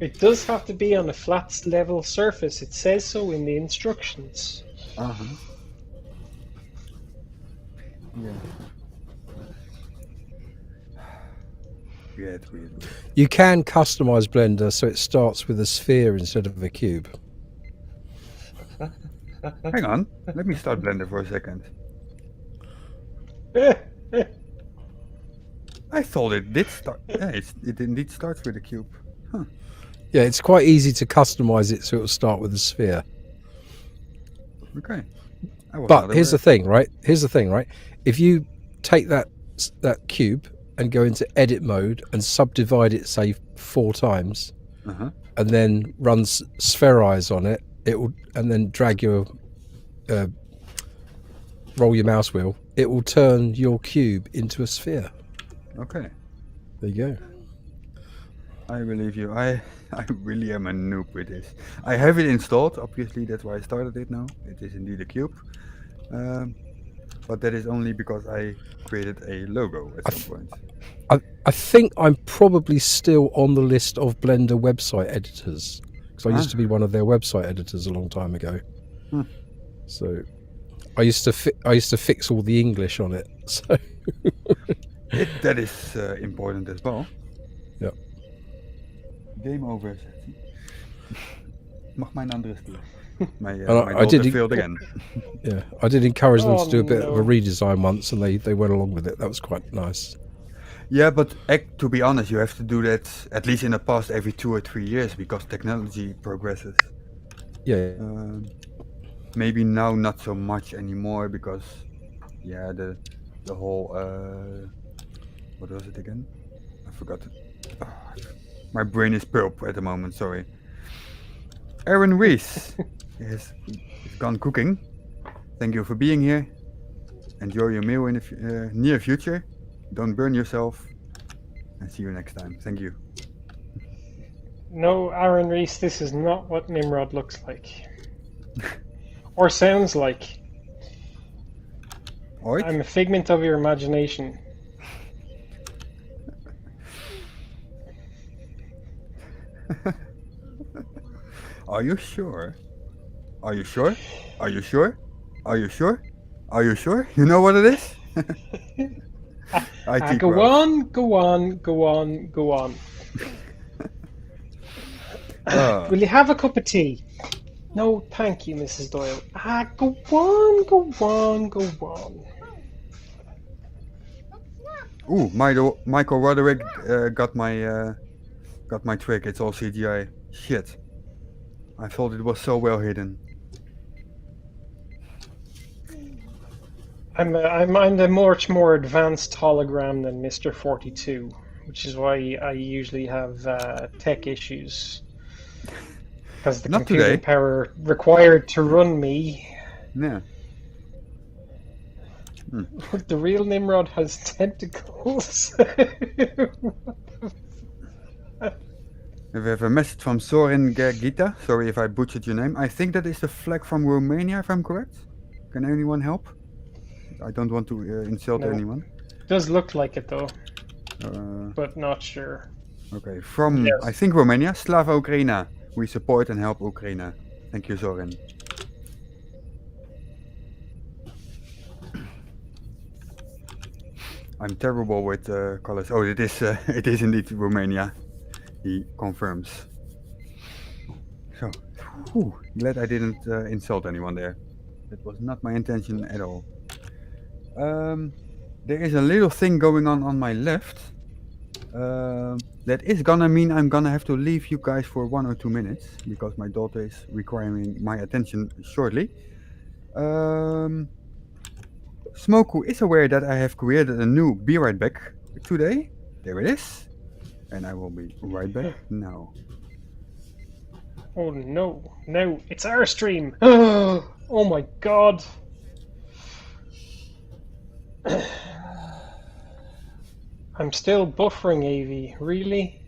It does have to be on a flat level surface. It says so in the instructions. Yeah. Weird. You can customize Blender so it starts with a sphere instead of a cube. Hang on, let me start Blender for a second. I thought it did start. Yeah, it indeed starts with a cube. Huh. Yeah, it's quite easy to customize it so it'll start with a sphere. Okay. But here's the thing, right? If you take that cube and go into edit mode and subdivide it, say 4 times, and then run spherize on it, and then drag your roll your mouse wheel, it will turn your cube into a sphere. Okay. There you go. I believe you. I really am a noob with this. I have it installed, obviously, that's why I started it now. It is indeed a cube. But that is only because I created a logo at some point. I think I'm probably still on the list of Blender website editors, because I used to be one of their website editors a long time ago. So I used to fix all the English on it. So that is important as well. Yeah. Game over. Mag mijn andere stoel. My I did failed again. Yeah, I did encourage them to do a bit of a redesign once, and they went along with it. That was quite nice. Yeah, but to be honest, you have to do that at least in the past every 2 or 3 years because technology progresses. Yeah. Maybe now not so much anymore because, yeah, the whole what was it again? I forgot it. My brain is pulp at the moment. Sorry. Aaron Reese is gone cooking. Thank you for being here. Enjoy your meal in the near future. Don't burn yourself. And see you next time. Thank you. No, Aaron Reese, this is not what Nimrod looks like. Or sounds like. Alright. I'm a figment of your imagination. Are you sure? Are you sure? Are you sure? Are you sure? Are you sure? You know what it is? Go on. Will you have a cup of tea? No, thank you, Mrs. Doyle. Go on. Ooh, Michael Roderick got my trick. It's all CGI. Shit. I thought it was so well hidden. I'm a much more advanced hologram than Mr. 42, which is why I usually have tech issues. Because the computing power required to run me. Yeah. The real Nimrod has tentacles. We have a message from Sorin Gergita. Sorry if I butchered your name. I think that is the flag from Romania, if I'm correct. Can anyone help? I don't want to insult No. anyone. Does look like it though, Uh, but not sure. okay, from Yes. I think Romania, Slava Ukraina. We support and help Ukraine. Thank you, Zoran. I'm terrible with colors. Oh, it is it is indeed Romania. He confirms. So, glad I didn't insult anyone there. That was not my intention at all. There is a little thing going on my left. That is gonna mean I'm gonna have to leave you guys for 1 or 2 minutes because my daughter is requiring my attention shortly. Smoku is aware that I have created a new Be Right Back today. There it is. And I will be right back now. Oh no, no, it's our stream! Oh my god! I'm still buffering, AV, really?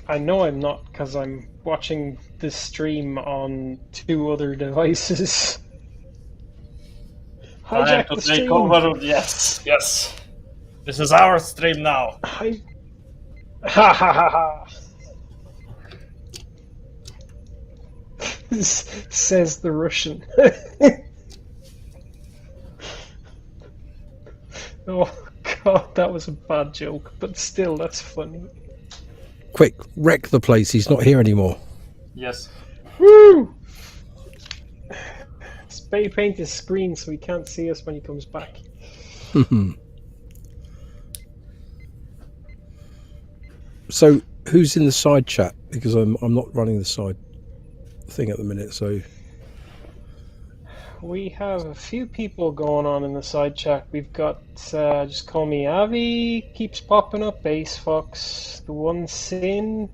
I know I'm not, because I'm watching this stream on 2 other devices. Time Hijack to the take stream! over. Yes, yes. This is our stream now. Ha ha ha ha! Says the Russian. Oh god, that was a bad joke, but still, that's funny. Quick, wreck the place. He's not here anymore. Yes. Woo! Spray paint his screen so he can't see us when he comes back. So, who's in the side chat? Because I'm not running the side thing at the minute. So, We have a few people going on in the side chat. We've got Just Call Me Avi, keeps popping up, Base Fox, The One Sin,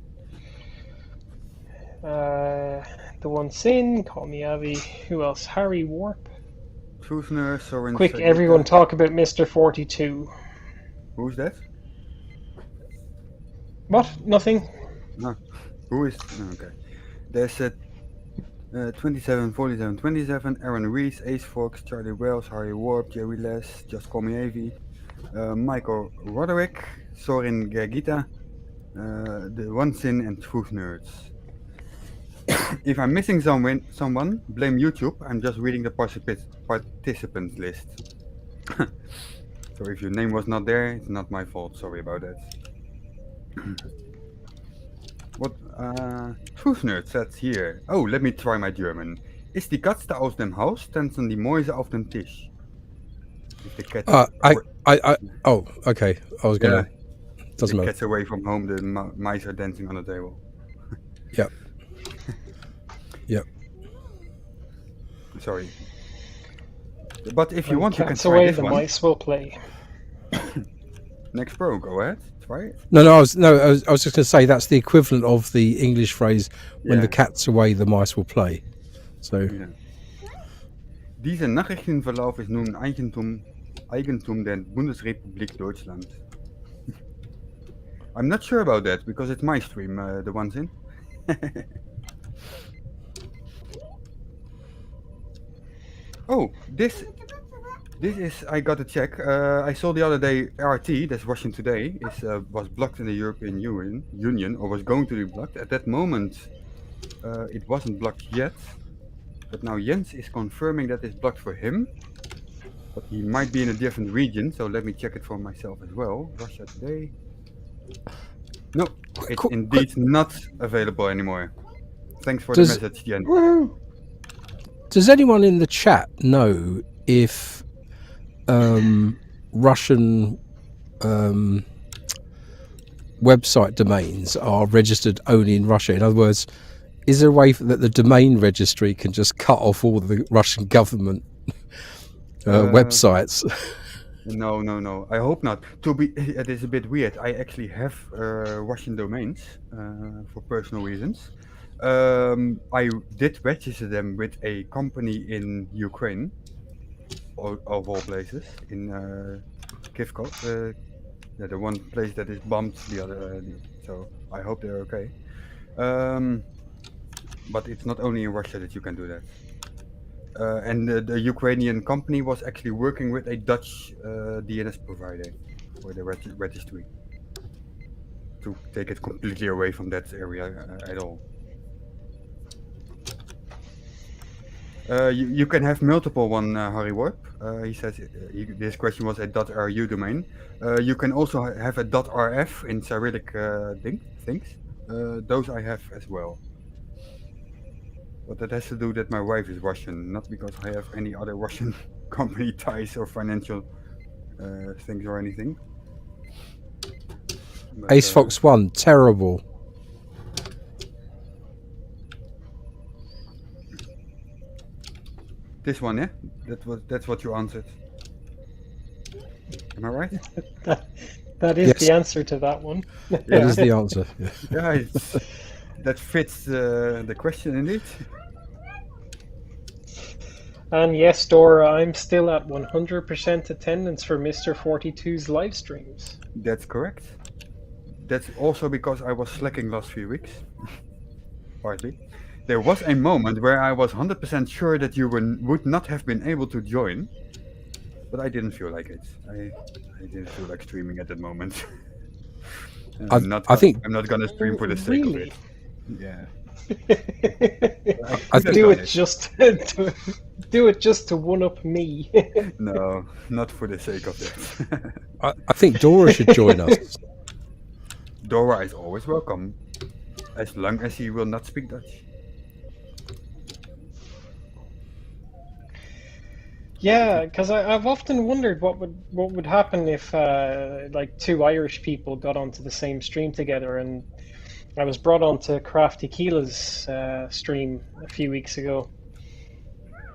Call Me Avi, who else? Harry Warp. Truthner, Soren. Quick, Sagita. everyone talk about Mr. 42. Who's that? What? Nothing? No. Who is? No, okay. There's 27, 47, 27, Aaron Reese, Ace Fox, Charlie Wells, Harry Warp, Jerry Les, Just Call Me Avi, Michael Roderick, Sorin Gergita, The One Sin, and Truth Nerds. If I'm missing someone, blame YouTube. I'm just reading the participants list. So if your name was not there, it's not my fault. Sorry about that. What Truth Nerd said here. Oh, let me try my German. Ist die Katze aus dem Haus, tanzen die Mäuse auf dem Tisch. If the cat oh, okay. I was gonna. Doesn't the matter. cat's away from home, the mice are dancing on the table. Yep. Yep. Sorry. But if you When want, you can cat's try away, this the one. mice will play. Next pro, go ahead, try it. No, I was just going to say that's the equivalent of the English phrase "when Yeah. the cat's away, the mice will play." So, Ja. Diese Nachrichtenverlauf ist nun Eigentum der Bundesrepublik Deutschland. I'm not sure about that because it's my stream, the ones in. Oh, this is, I got to check. I saw the other day RT, that's Russian Today, was blocked in the European Union, or was going to be blocked. At that moment, it wasn't blocked yet. But now Jens is confirming that it's blocked for him. But he might be in a different region, so let me check it for myself as well. Russia Today. No, it's indeed not available anymore. Thanks for the message, Jens. does anyone in the chat know if Russian website domains are registered only in Russia? In other words, is there a way that the domain registry can just cut off all the Russian government websites? No. I hope not. It is a bit weird. I actually have Russian domains for personal reasons. I did register them with a company in Ukraine, of all places, in Kivko, the one place that is bombed. The other, so I hope they're okay. But it's not only in Russia that you can do that. And the Ukrainian company was actually working with a Dutch DNS provider for the registry to take it completely away from that area at all. You can have multiple one, Harry Warp. He says this question was a .ru domain. You can also have a .rf in Cyrillic things. Those I have as well. But that has to do that my wife is Russian, not because I have any other Russian company ties or financial things or anything. But, Ace Fox 1, terrible. This one, yeah? That's what you answered. Am I right? That is Yes. the answer to that one. That is the answer. Yeah. Yeah, that fits the question indeed. And yes, Dora, I'm still at 100% attendance for Mr. 42's live streams. That's correct. That's also because I was slacking last few weeks. Partly. There was a moment where I was 100% sure that you would not have been able to join, but I didn't feel like it. I didn't feel like streaming at that moment. I'm not gonna stream for the sake of it. Yeah. I think- do it just to one up me. No, not for the sake of that. I think Dora should join us. Dora is always welcome, as long as he will not speak Dutch. Yeah, because I've often wondered what would happen if like two Irish people got onto the same stream together, and I was brought onto Crafty Keela's stream a few weeks ago,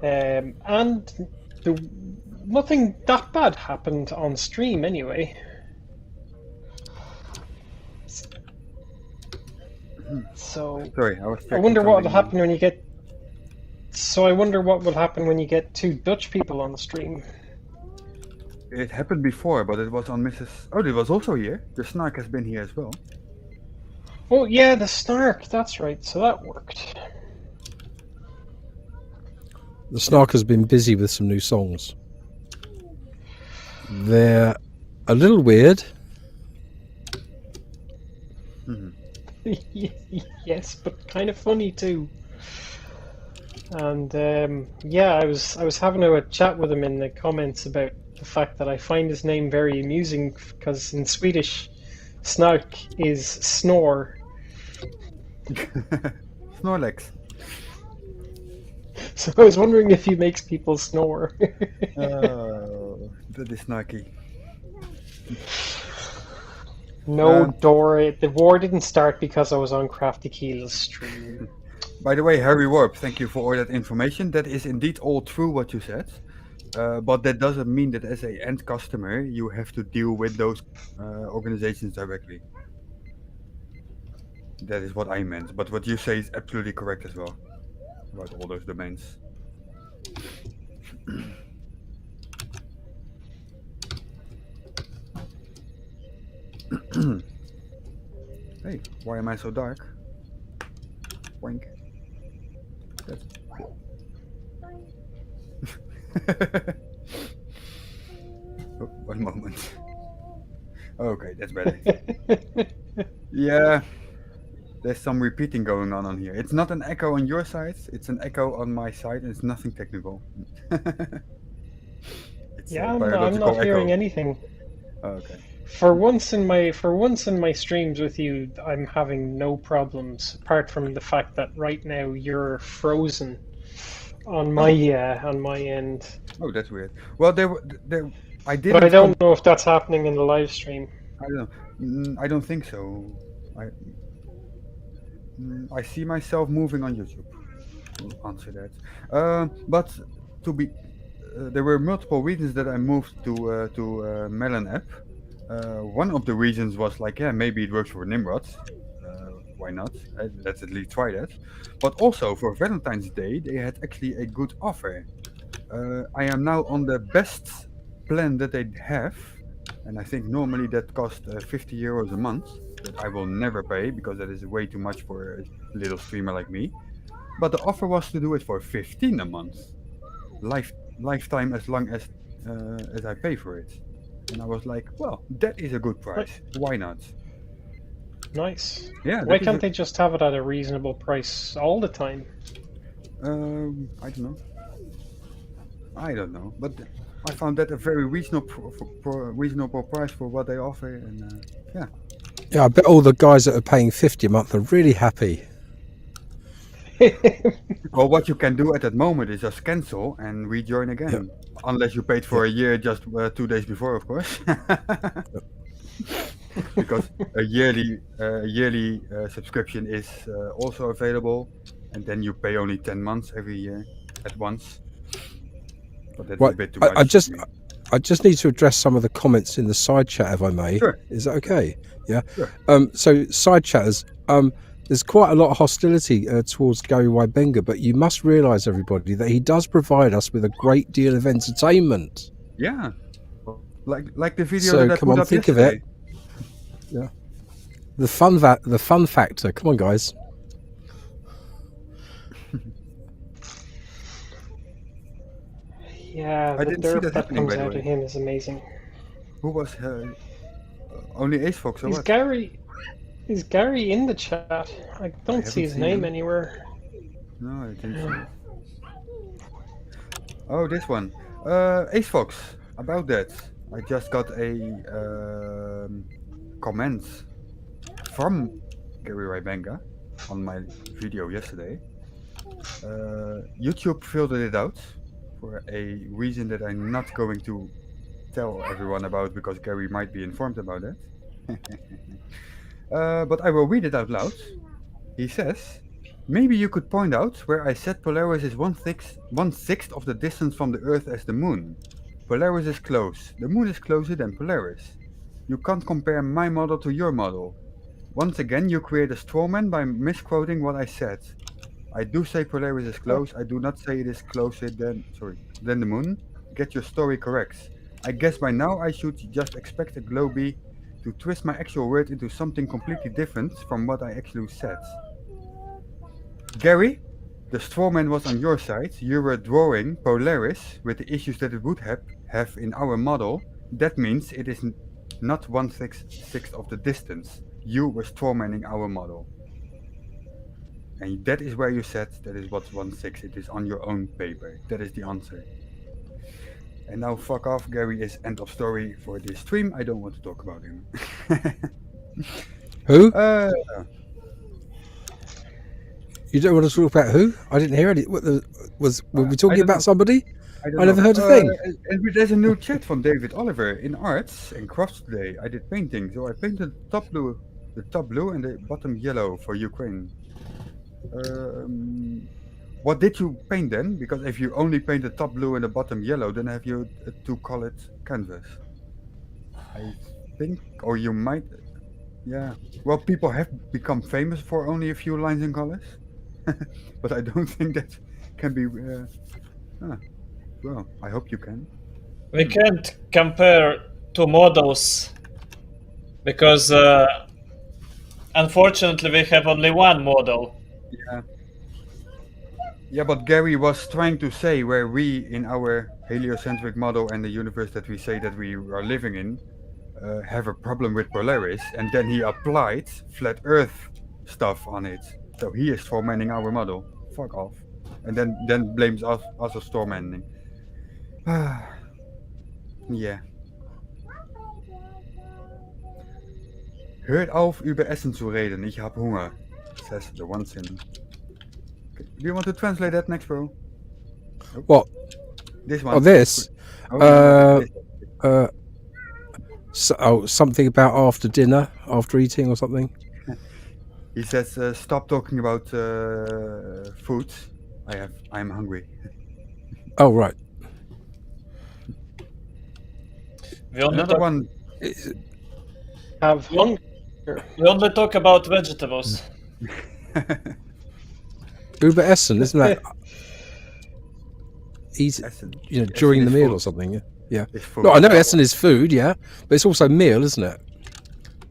and nothing that bad happened on stream anyway. So Sorry, I was. I checking wonder what will something. happen when you get. So I wonder what will happen when you get two Dutch people on the stream. It happened before, but it was on Mrs. Oh, it was also here. The Snark has been here as well. Oh yeah, the Snark. That's right. So that worked. The Snark has been busy with some new songs. They're a little weird. Yes, but kind of funny too. And yeah, I was having a chat with him in the comments about the fact that I find his name very amusing because in Swedish, snark is snore. Snorlax. So I was wondering if he makes people snore. Oh, that is snarky. No, Dora, the war didn't start because I was on Crafty Keela's stream. By the way, Harry Warp, thank you for all that information. That is indeed all true what you said. But that doesn't mean that as an end customer, you have to deal with those organizations directly. That is what I meant. But what you say is absolutely correct as well. About all those domains. Hey, why am I so dark? Wink. That's... Oh, one moment. Okay, that's better. Yeah, there's some repeating going on here. It's not an echo on your side, it's an echo on my side, and it's nothing technical. It's Yeah, a I'm biological not hearing echo. anything. Okay. For once in my streams with you, I'm having no problems apart from the fact that right now you're frozen on my end. Oh, that's weird. Well, I didn't. But I don't know if that's happening in the live stream. I don't know. I don't think so. I see myself moving on YouTube. I'll answer that. But to be, there were multiple reasons that I moved to Melon app. One of the reasons was like, yeah, maybe it works for Nimrod. Why not? Let's at least try that. But also for Valentine's Day, they had actually a good offer. I am now on the best plan that they have, and I think normally that costs €50 a month. That I will never pay because that is way too much for a little streamer like me. But the offer was to do it for 15 a month. lifetime as long as I pay for it. And I was like, well, that is a good price. Why not? Nice. Yeah. Why can't they just have it at a reasonable price all the time? I don't know, but I found that a very reasonable price for what they offer, and yeah. Yeah, I bet all the guys that are paying 50 a month are really happy. Well, what you can do at that moment is just cancel and rejoin again, unless you paid for a year just 2 days before, of course. Because a yearly subscription is also available, and then you pay only 10 months every year at once. But that's a bit too much. I just need to address some of the comments in the side chat, if I may. Sure. Is that okay? Yeah. Sure. So side chatters, there's quite a lot of hostility towards Gary Wybenga, but you must realise, everybody, that he does provide us with a great deal of entertainment. Yeah. Like the video So that I come put on, up think yesterday. of it. Yeah. The fun factor. Come on, guys. Yeah, I the didn't see dirt that that happening, comes by the out way. of him is amazing. Who was only Ace Fox or Is what? Is Gary in the chat? I don't haven't see his seen name him. anywhere. No, I didn't see it. Oh, this one. Ace Fox. About that, I just got a comment from Gary Wybenga on my video yesterday. YouTube filtered it out for a reason that I'm not going to tell everyone about because Gary might be informed about it. But I will read it out loud. He says, maybe you could point out where I said Polaris is one-sixth of the distance from the Earth as the Moon. Polaris is close. The Moon is closer than Polaris. You can't compare my model to your model. Once again, you create a straw man by misquoting what I said. I do say Polaris is close. I do not say it is closer than the Moon. Get your story correct. I guess by now I should just expect a Globee to twist my actual word into something completely different from what I actually said. Gary, the straw man was on your side. You were drawing Polaris with the issues that it would have in our model. That means it is not 1/6 of the distance. You were straw manning our model. And that is where you said that is what's 1/6. It is on your own paper. That is the answer. And now fuck off, Gary is end of story for this stream. I don't want to talk about him. Who? You don't want to talk about who? I didn't hear it. Were we talking about somebody? I never heard a thing. And there's a new chat from David Oliver. In arts and crafts today, I did painting. So I painted the top blue and the bottom yellow for Ukraine. What did you paint then? Because if you only paint the top blue and the bottom yellow, then have you a two-colored canvas. I think, or you might, yeah. Well, people have become famous for only a few lines and colors, but I don't think that can be. Well, I hope you can. We can't compare two models because unfortunately we have only one model. Yeah. Yeah, but Gary was trying to say where we, in our heliocentric model and the universe that we say that we are living in, have a problem with Polaris, and then he applied flat Earth stuff on it. So he is strawmanning our model. Fuck off. And then blames us for strawmanning. Yeah. Hört auf, über Essen zu reden. Ich hab Hunger. Says the one sin. Okay. Do you want to translate that next, bro? Oh. What? This one. Oh, this? Something about after dinner, after eating or something? He says, stop talking about food. I'm hungry. Oh, right. Another one. Have hunger. We only talk about vegetables. Uber Essen, isn't that? Eat, Essen. during Essen the meal food. or something. Yeah. Food. No, I know Essen is food, yeah, but it's also meal, isn't it?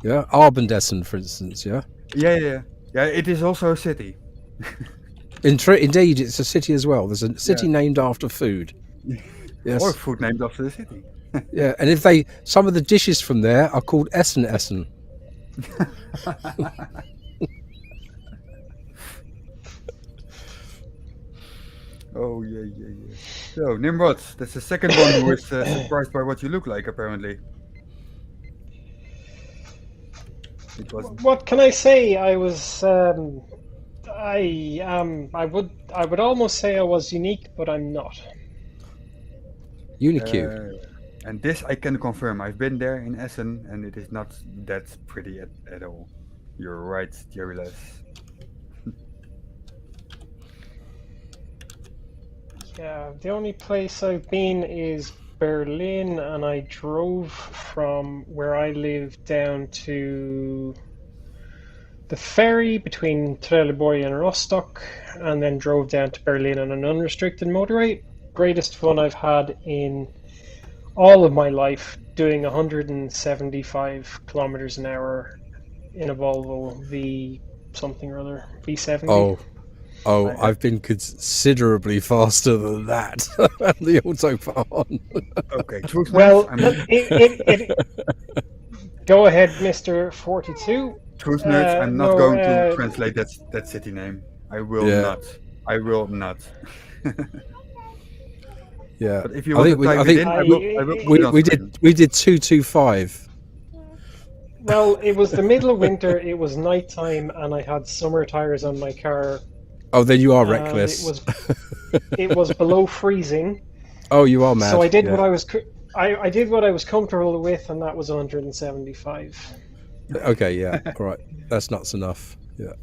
Yeah, Abendessen, for instance. Yeah. Yeah. It is also a city. Indeed, it's a city as well. There's a city named after food. Yes. Or food named after the city. Yeah, and some of the dishes from there are called Essen. Oh, yeah. So, Nimrod, that's the second one who is surprised by what you look like, apparently. It was... What can I say? I was. I would almost say I was unique, but I'm not. Unique. And this I can confirm. I've been there in Essen, and it is not that pretty at all. You're right, Jerry. Yeah, the only place I've been is Berlin, and I drove from where I live down to the ferry between Trelleborg and Rostock, and then drove down to Berlin on an unrestricted motorway. Greatest fun I've had in all of my life, doing 175 kilometers an hour in a Volvo V something or other, V70. Oh, I've been considerably faster than that on the Autobahn. Okay, truth Well, nerds, go ahead, Mr. 42. truth nerds, I'm not going to no, translate that city name. I will Yeah. not. I will not. Yeah, But if you want to type it in, I will put it on screen. we did 225. Well, it was the middle of winter, it was nighttime, and I had summer tires on my car. Oh, then you are and reckless. It was below freezing. Oh, you are mad. So I did yeah. what I did what I was comfortable with, and that was 175. Okay, yeah, all right. That's nuts enough. Yeah.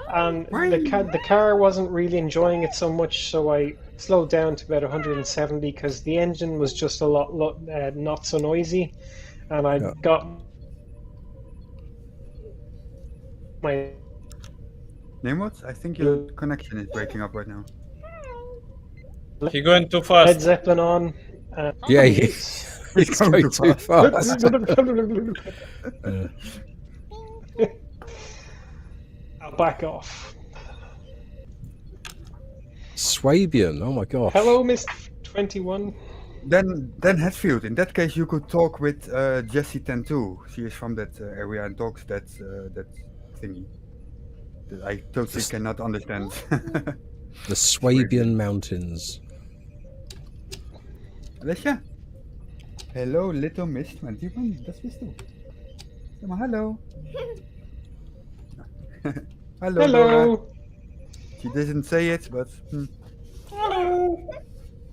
And the car wasn't really enjoying it so much, so I slowed down to about 170 because the engine was just a lot not so noisy, and I got my Nimrod, I think your connection is breaking up right now. You're going too Led fast. Zeppelin on. Yeah, he's going too fast. I'll back off. Swabian, oh my gosh. Hello, Miss 21. Then Hatfield, in that case you could talk with Jessie 102. She is from that area and talks that thingy that I totally cannot understand. The Swabian Mountains. Alessia? Hello, little Miss 21. Das bist du. Sag mal hallo. Hello. Dora. Hello. She didn't say it, but... Hello.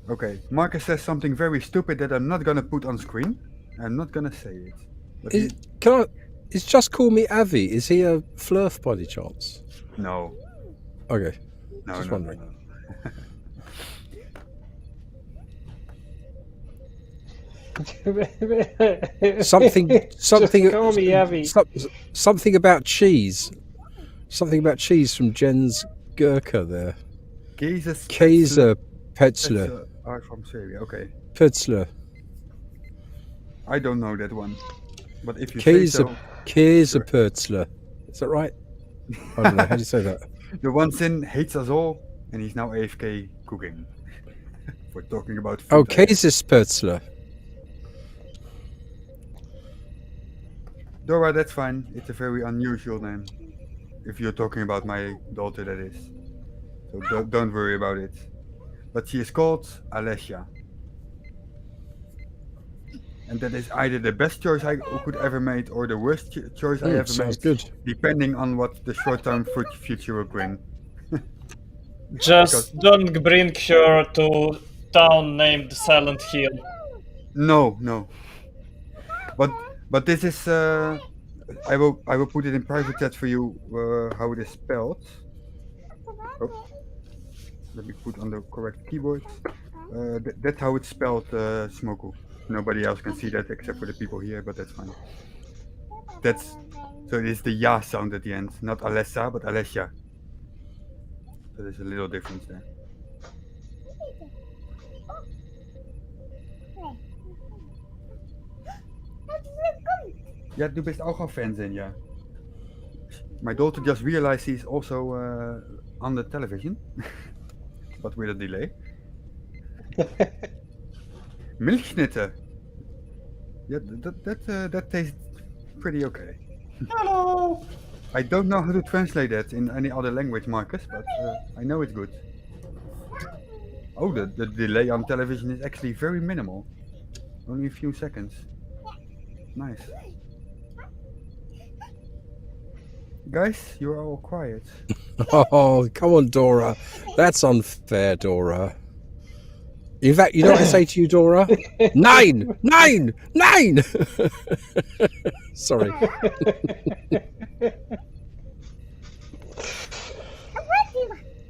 Okay, Marcus says something very stupid that I'm not gonna put on screen. I'm not gonna say it. But It's just call me Avi. Is he a flirf by any chance? No. Okay. No, Just no, wondering. no. Something Just call me Avi. something about cheese. Something about cheese from Jens Gurka there. Kaiser Petzler. Are from Serbia. Okay. Petzler. I don't know that one. But if you say so... Kaiser Petzler. Is that right? I don't know. How do you say that? The one sin hates us all, and he's now AFK cooking. For talking about food. Oh, Kaiser Petzler. Dora, that's fine. It's a very unusual name. If you're talking about my daughter, that is. So don't worry about it. But she is called Alessia. And that is either the best choice I could ever make or the worst choice I ever Sounds made. good. Depending on what the short-term future will bring. Just don't bring her to town named Silent Hill. No. But this is I will put it in private chat for you how it is spelled. Oh, let me put on the correct keyboard. That's how it's spelled, Smoku. Nobody else can see that except for the people here, but that's fine. So it is the ya sound at the end, not Alessa, but Alessia. So there's a little difference there. Ja, du bist auch auf Fernsehen, ja. My daughter just realized he's also on the television, but with a delay. Milchschnitte. Yeah, that tastes pretty okay. Hello. I don't know how to translate that in any other language, Marcus, but I know it's good. Oh, the delay on television is actually very minimal. Only a few seconds. Nice. Guys, you're all quiet. Oh, come on, Dora. That's unfair, Dora. In fact, you know what I say to you, Dora? 9! 9! 9! Sorry.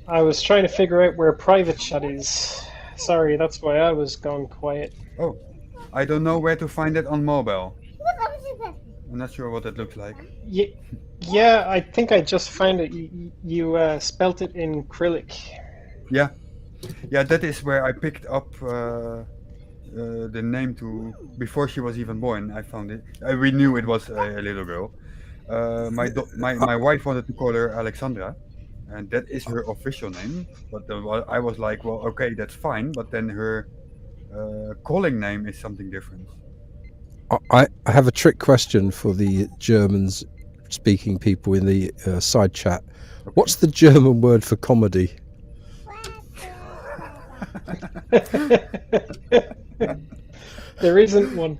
I was trying to figure out where private chat is. Sorry, that's why I was gone quiet. Oh, I don't know where to find it on mobile. I'm not sure what it looks like. Yeah, I think I just found it. You spelt it in Cyrillic. Yeah, that is where I picked up the name to before she was even born. I found it. We knew it was a little girl. My wife wanted to call her Alexandra, and that is her official name. But I was like, well, okay, that's fine. But then her calling name is something different. I have a trick question for the German-speaking people in the side chat. Okay. What's the German word for comedy? There isn't one.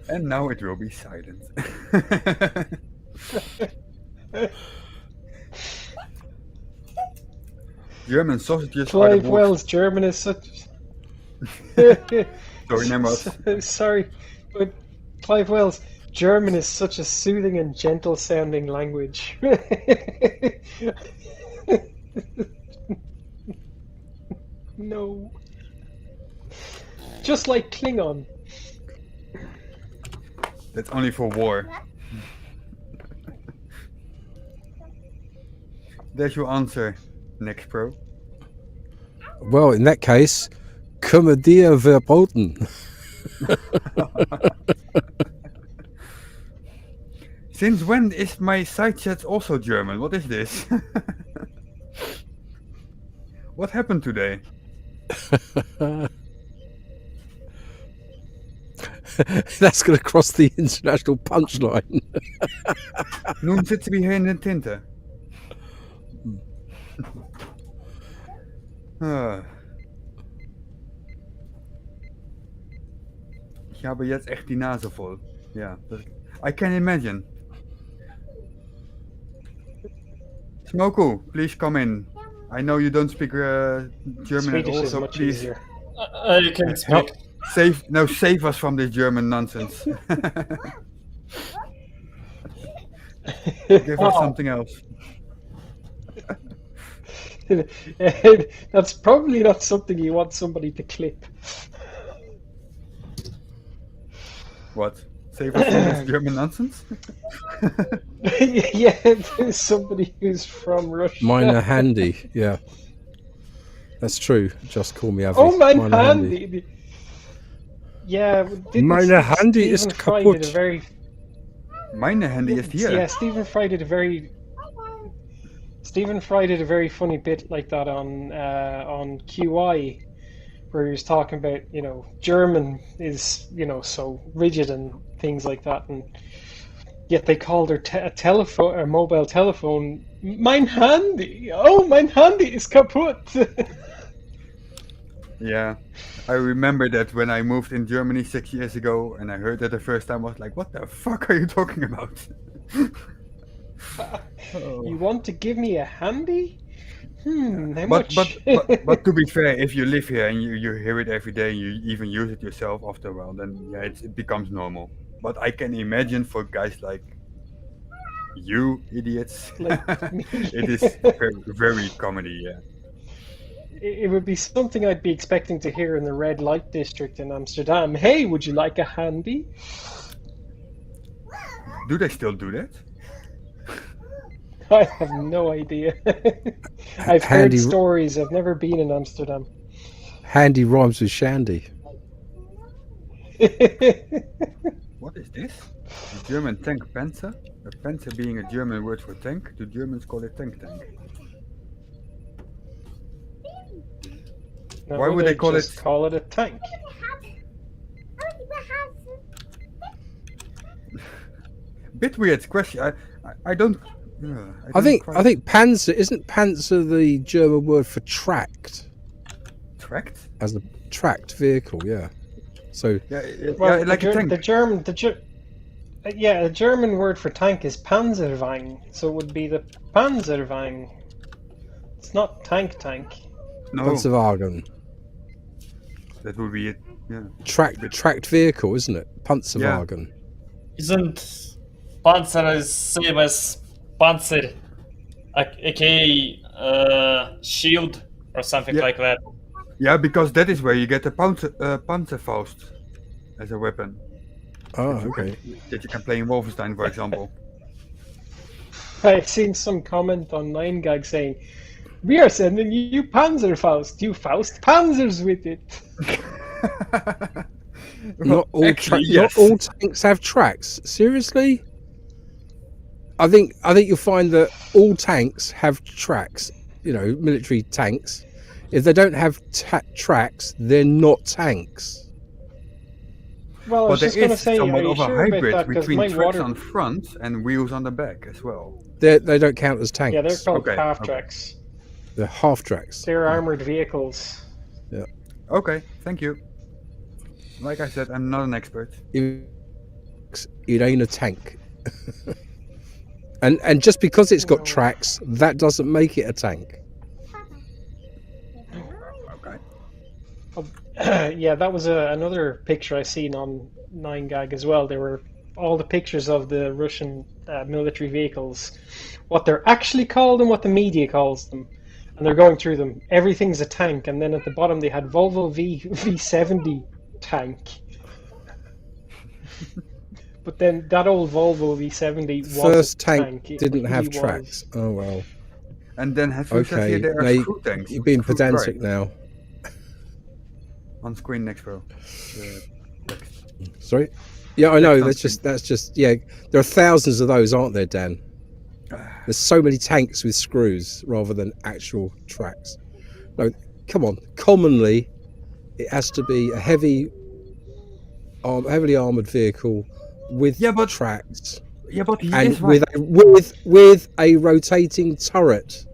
And now it will be silent. German sausages are the Clive worst. Wells, German is such. Sorry, Nemrod. Sorry, but Clive Wells, German is such a soothing and gentle sounding language. No. Just like Klingon. That's only for war. There's your answer, Next Pro. Well, in that case, Komödie verboten. Since when is my side chat also German? What is this? What happened today? That's going to cross the international punchline. Nun sitzen wir hier in der Tinte. Ich habe jetzt echt die Nase voll. Ja, I can imagine. Smoku, please come in. I know you don't speak German Swedish at all, is so much please easier. I can speak. save us from this German nonsense. Give us something else. That's probably not something you want somebody to clip. What? Save us from this German nonsense? Yeah, somebody who's from Russia. Meine Handy, yeah. That's true. Just call me Avi. Oh, mein Meine Handy. Yeah, Meine Handy ist Stephen Fry did a kaputt. very Meine Handy is here. Yeah, Stephen Fry did a very funny bit like that on QI, where he was talking about, German is, so rigid and things like that, and yet they called her a telephone, or mobile telephone, mein Handy. Oh, mein Handy ist kaputt. Yeah, I remember that when I moved in Germany 6 years ago, and I heard that the first time, I was like, what the fuck are you talking about? You want to give me a handy? How But, much? but to be fair, if you live here and you hear it every day, you even use it yourself after a while, then yeah, it becomes normal. But I can imagine for guys like you idiots, Like me. it is very, very comedy, yeah. It would be something I'd be expecting to hear in the red light district in Amsterdam. Hey, would you like a handy? Do they still do that? I have no idea. I've Handy- heard stories. I've never been in Amsterdam. Handy rhymes with shandy. What is this? The German tank Panzer? A Panzer being a German word for tank, the Germans call it tank. No, Why would they call just it- call it a tank? Bit weird question. I don't. I think quite- Panzer isn't Panzer the German word for tracked Tracked? as a tracked vehicle. Yeah. So Well, yeah, like a tank. the German word for tank is Panzerwagen, so it would be the Panzerwagen. It's not tank. No, Panzerwagen, that would be it. Yeah. tracked vehicle, isn't it? Panzerwagen. Isn't Panzer is same as Panzer, aka shield or something Yeah. like that? Yeah, because that is where you get the Panzerfaust as a weapon Oh, okay. that you can play in Wolfenstein, for example. I've seen some comment on 9gag saying, "We are sending you Panzerfaust. You Faust Panzers with it." Not all actually, yes. not all tanks have tracks. Seriously? I think you'll find that all tanks have tracks. You know, military tanks. If they don't have tracks, they're not tanks. Well, I But was there just going to is say, somewhat are you of a sure about hybrid that? Because between my tracks water, on front and wheels on the back as well. They don't count as tanks. yeah, they're called Okay, half okay. tracks. They're half tracks. They're armored vehicles. Okay, thank you. Like I said, I'm not an expert. It ain't a tank. and just because it's got tracks, that doesn't make it a tank. Okay. Yeah, that was another picture I seen on 9gag as well. There were all the pictures of the Russian military vehicles, what they're actually called and what the media calls them. And they're going through them. Everything's a tank. And then at the bottom they had Volvo V70 tank. But then that old Volvo V70 was First a tank It didn't have really tracks. was. Oh well. And then have you said Okay. here there Now are screw tanks. you're being Screw pedantic right. now. On screen next row. Text. Sorry. Yeah, I know. Next on That's just yeah. There are thousands of those, aren't there, Dan? There's so many tanks with screws rather than actual tracks. No, come on. Commonly, it has to be a heavily armored vehicle with Yeah, but- tracks Yeah, but he and is right. with a rotating turret.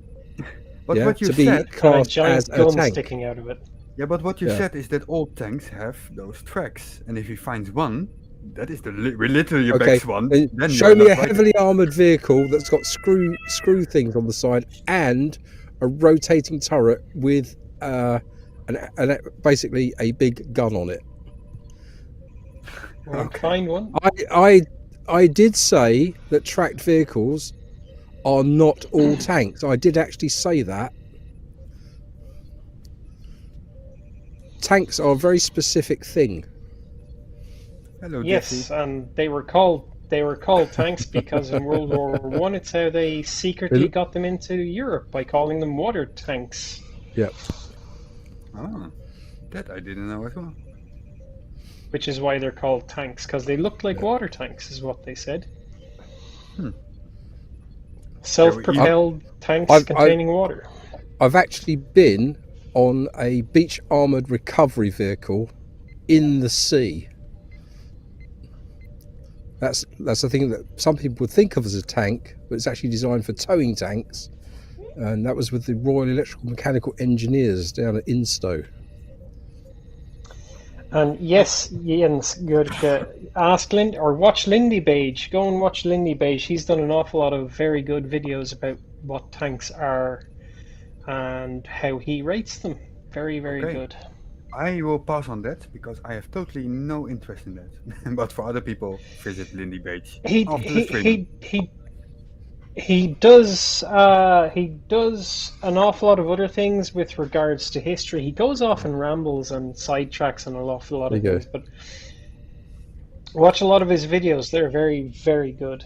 But yeah, what you to be said, And a classed giant as a gun tank. sticking out of it. yeah, but what you Yeah. said is that all tanks have those tracks, and if he finds one, that is the literally Okay, best one. then show you're me not a right. heavily armored vehicle that's got screw things on the side and a rotating turret with basically a big gun on it. Well, find one. I did say that tracked vehicles are not all tanks. I did actually say that. Tanks are a very specific thing. Hello, Yes, Jesse. and they were called tanks because in World War One, it's how they secretly got them into Europe by calling them water tanks. Yep. Ah, that I didn't know as well. Which is why they're called tanks, because they looked like water tanks, is what they said. Self-propelled tanks containing water. I've actually been on a beach armored recovery vehicle in the sea. That's the thing that some people would think of as a tank, but it's actually designed for towing tanks. And that was with the Royal Electrical Mechanical Engineers down at Instow. And yes, Jens, good. Ask Lind or watch Lindy Beige. Go and watch Lindy Beige. He's done an awful lot of very good videos about what tanks are and how he rates them. Very, very Okay. good. I will pass on that because I have totally no interest in that. But for other people, visit Lindy Beige He after the stream. he does an awful lot of other things with regards to history. He goes off and rambles and sidetracks on an awful lot of There you things, but watch a lot of his videos. They're very, very good.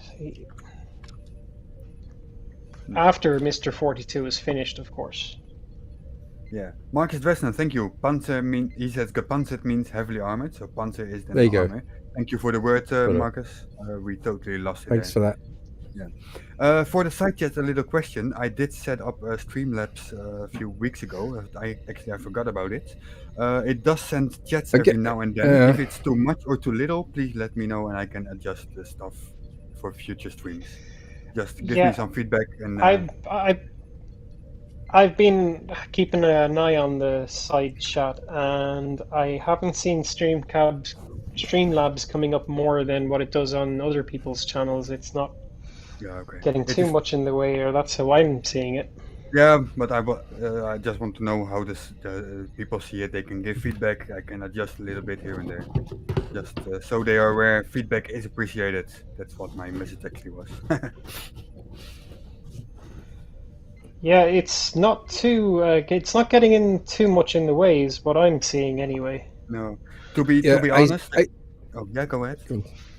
After Mr. 42 is finished, of course. Yeah, Marcus Dresner, thank you. Panzer he says gepanzert means heavily armored, so panzer is then There you go. armor. Thank you for the word, Marcus. We totally lost it. Thanks for that. For the side chat, a little question. I did set up Streamlabs a few weeks ago. I forgot about it. It does send chats every now and then. If it's too much or too little, please let me know and I can adjust the stuff for future streams. Just give me some feedback. And I've been keeping an eye on the side chat, and I haven't seen Streamlabs coming up more than what it does on other people's channels. It's not getting too much in the way, or that's how I'm seeing it. Yeah, but I just want to know how people see it. They can give feedback. I can adjust a little bit here and there, just so they are aware feedback is appreciated. That's what my message actually was. Yeah, it's not too. It's not getting in too much in the way, is what I'm seeing anyway. No, to be honest. Go ahead.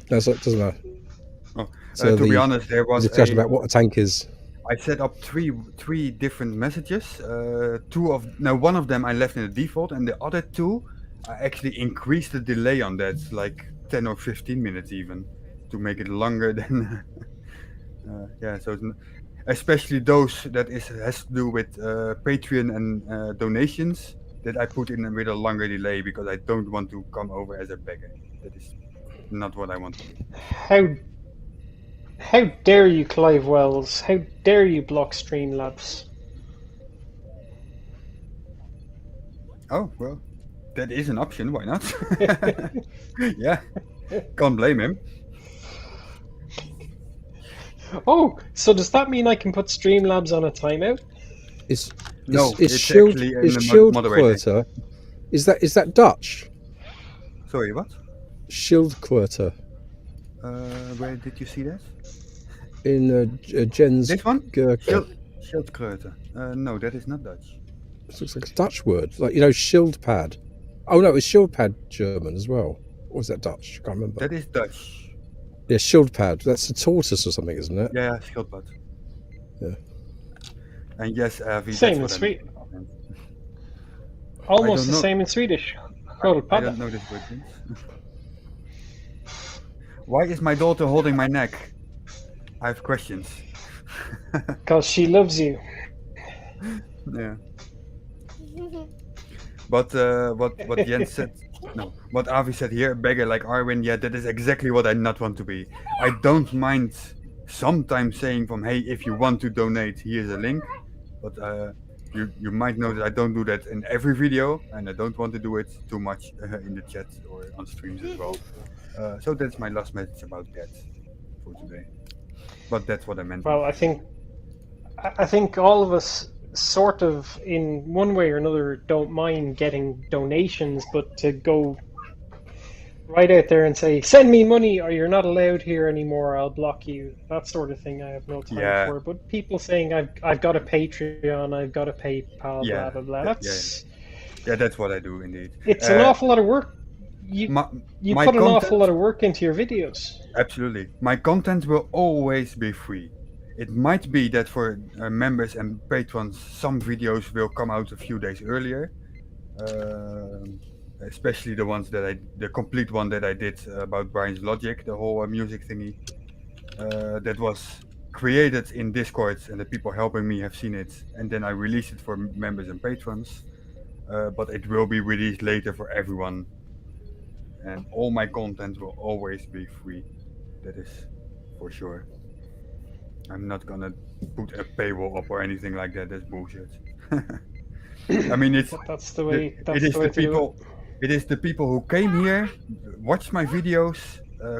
No, so it doesn't matter. Oh, to be honest, there was a discussion about what a tank is. I set up three different messages. One of them I left in the default, and the other two I actually increased the delay on that, like 10 or 15 minutes even, to make it longer than. So especially those that has to do with Patreon and donations that I put in with a longer delay because I don't want to come over as a beggar. That is not what I want to do. How dare you, Clive Wells? How dare you block Streamlabs? Oh, well, that is an option. Why not? Yeah, can't blame him. Oh, so does that mean I can put Streamlabs on a timeout? Is Shield Quota? Is that Dutch? Sorry, what? Shield Quota. Where did you see that? In Jen's. This one? Gurkha. Schildkröte. No, that is not Dutch. It looks like a Dutch word, like shield pad. Oh no, it's shield pad German as well. Or is that Dutch? I can't remember. That is Dutch. Yeah, shield pad. That's a tortoise or something, isn't it? Yeah, schildpad. Yeah. And yes, same in Swedish. Almost the same in Swedish. I don't know this word. Why is my daughter holding my neck? I have questions. Because she loves you. Yeah. But what Jens said, what Avi said here, a beggar like Arwin, yeah, that is exactly what I not want to be. I don't mind sometimes saying hey, if you want to donate, here's a link. But you might know that I don't do that in every video, and I don't want to do it too much in the chat or on streams as well. So that's my last message about that for today. But that's what I meant. Well, I think all of us sort of, in one way or another, don't mind getting donations, but to go right out there and say, send me money or you're not allowed here anymore, I'll block you, that sort of thing, I have no time for. But people saying, I've got a Patreon, I've got a PayPal, blah, blah, blah, that's what I do, indeed. It's an awful lot of work. You put an awful lot of work into your videos. Absolutely. My content will always be free. It might be that for members and patrons, some videos will come out a few days earlier. Especially the complete one that I did about Brian's Logic, the whole music thingy. That was created in Discord, and the people helping me have seen it. And then I released it for members and patrons. But it will be released later for everyone. And all my content will always be free. That is for sure. I'm not gonna put a paywall up or anything like that. That's bullshit. I mean, that's the way. It is the people who came here, watched my videos,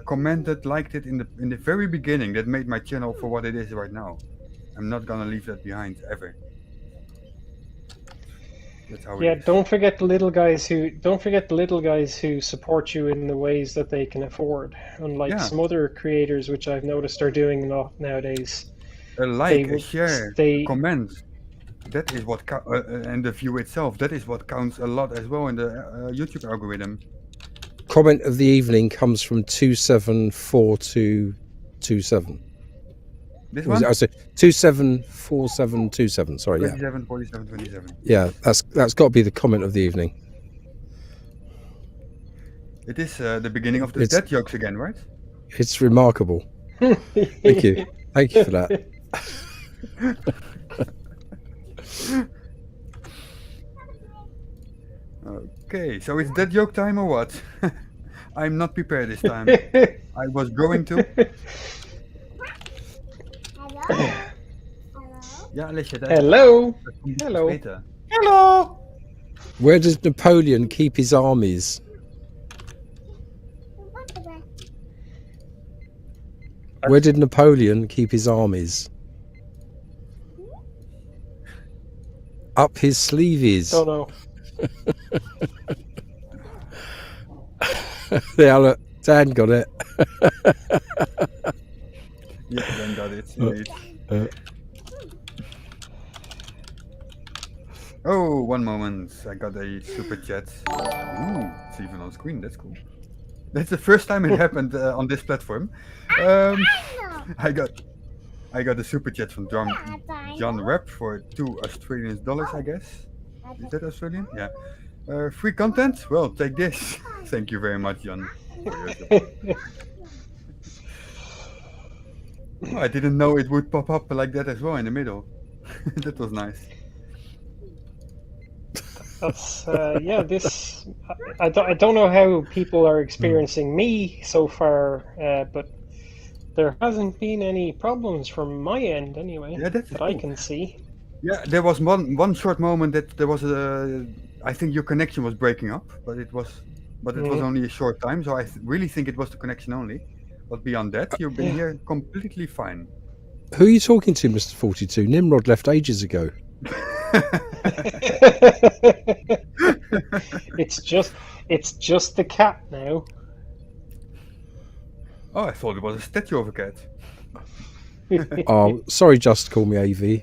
commented, liked it in the very beginning that made my channel for what it is right now. I'm not gonna leave that behind ever. That's how it is. Don't forget the little guys who support you in the ways that they can afford, unlike some other creators, which I've noticed are doing a lot nowadays. A share, comment. That is what and the view itself. That is what counts a lot as well in the YouTube algorithm. Comment of the evening comes from 274227. This one? I said 274727. Sorry, 27, 47, 27. Yeah, that's got to be the comment of the evening. It is the beginning of the It's- dead jokes again, right? It's remarkable. Thank you. Thank you for that. Okay, so it's dead joke time or what? I'm not prepared this time. I was going to. Ja, Alicia, dat Hello. dat komt Hello. beter. Hello! Where does Napoleon keep his armies? Where did Napoleon keep his armies? Up his sleeves. Don't know. Yeah, look, Dan got it. Yeah, Dan got it, indeed. Oh, one moment. I got a super chat. Ooh, it's even on screen. That's cool. That's the first time it happened on this platform. I got a super chat from John Rapp for $2 I guess. Is that Australian? Yeah. Free content? Well, take this. Thank you very much, John. Oh, I didn't know it would pop up like that as well in the middle. That was nice. That's yeah. This I don't know how people are experiencing me so far, but there hasn't been any problems from my end anyway Yeah, that's that cool. I can see. Yeah, there was one short moment that there was a. I think your connection was breaking up, but it was only a short time. So I really think it was the connection only. But beyond that, you've been here completely fine. Who are you talking to, Mr. 42? Nimrod left ages ago. It's just the cat now. Oh, I thought it was a statue of a cat. Oh, sorry, just call me AV.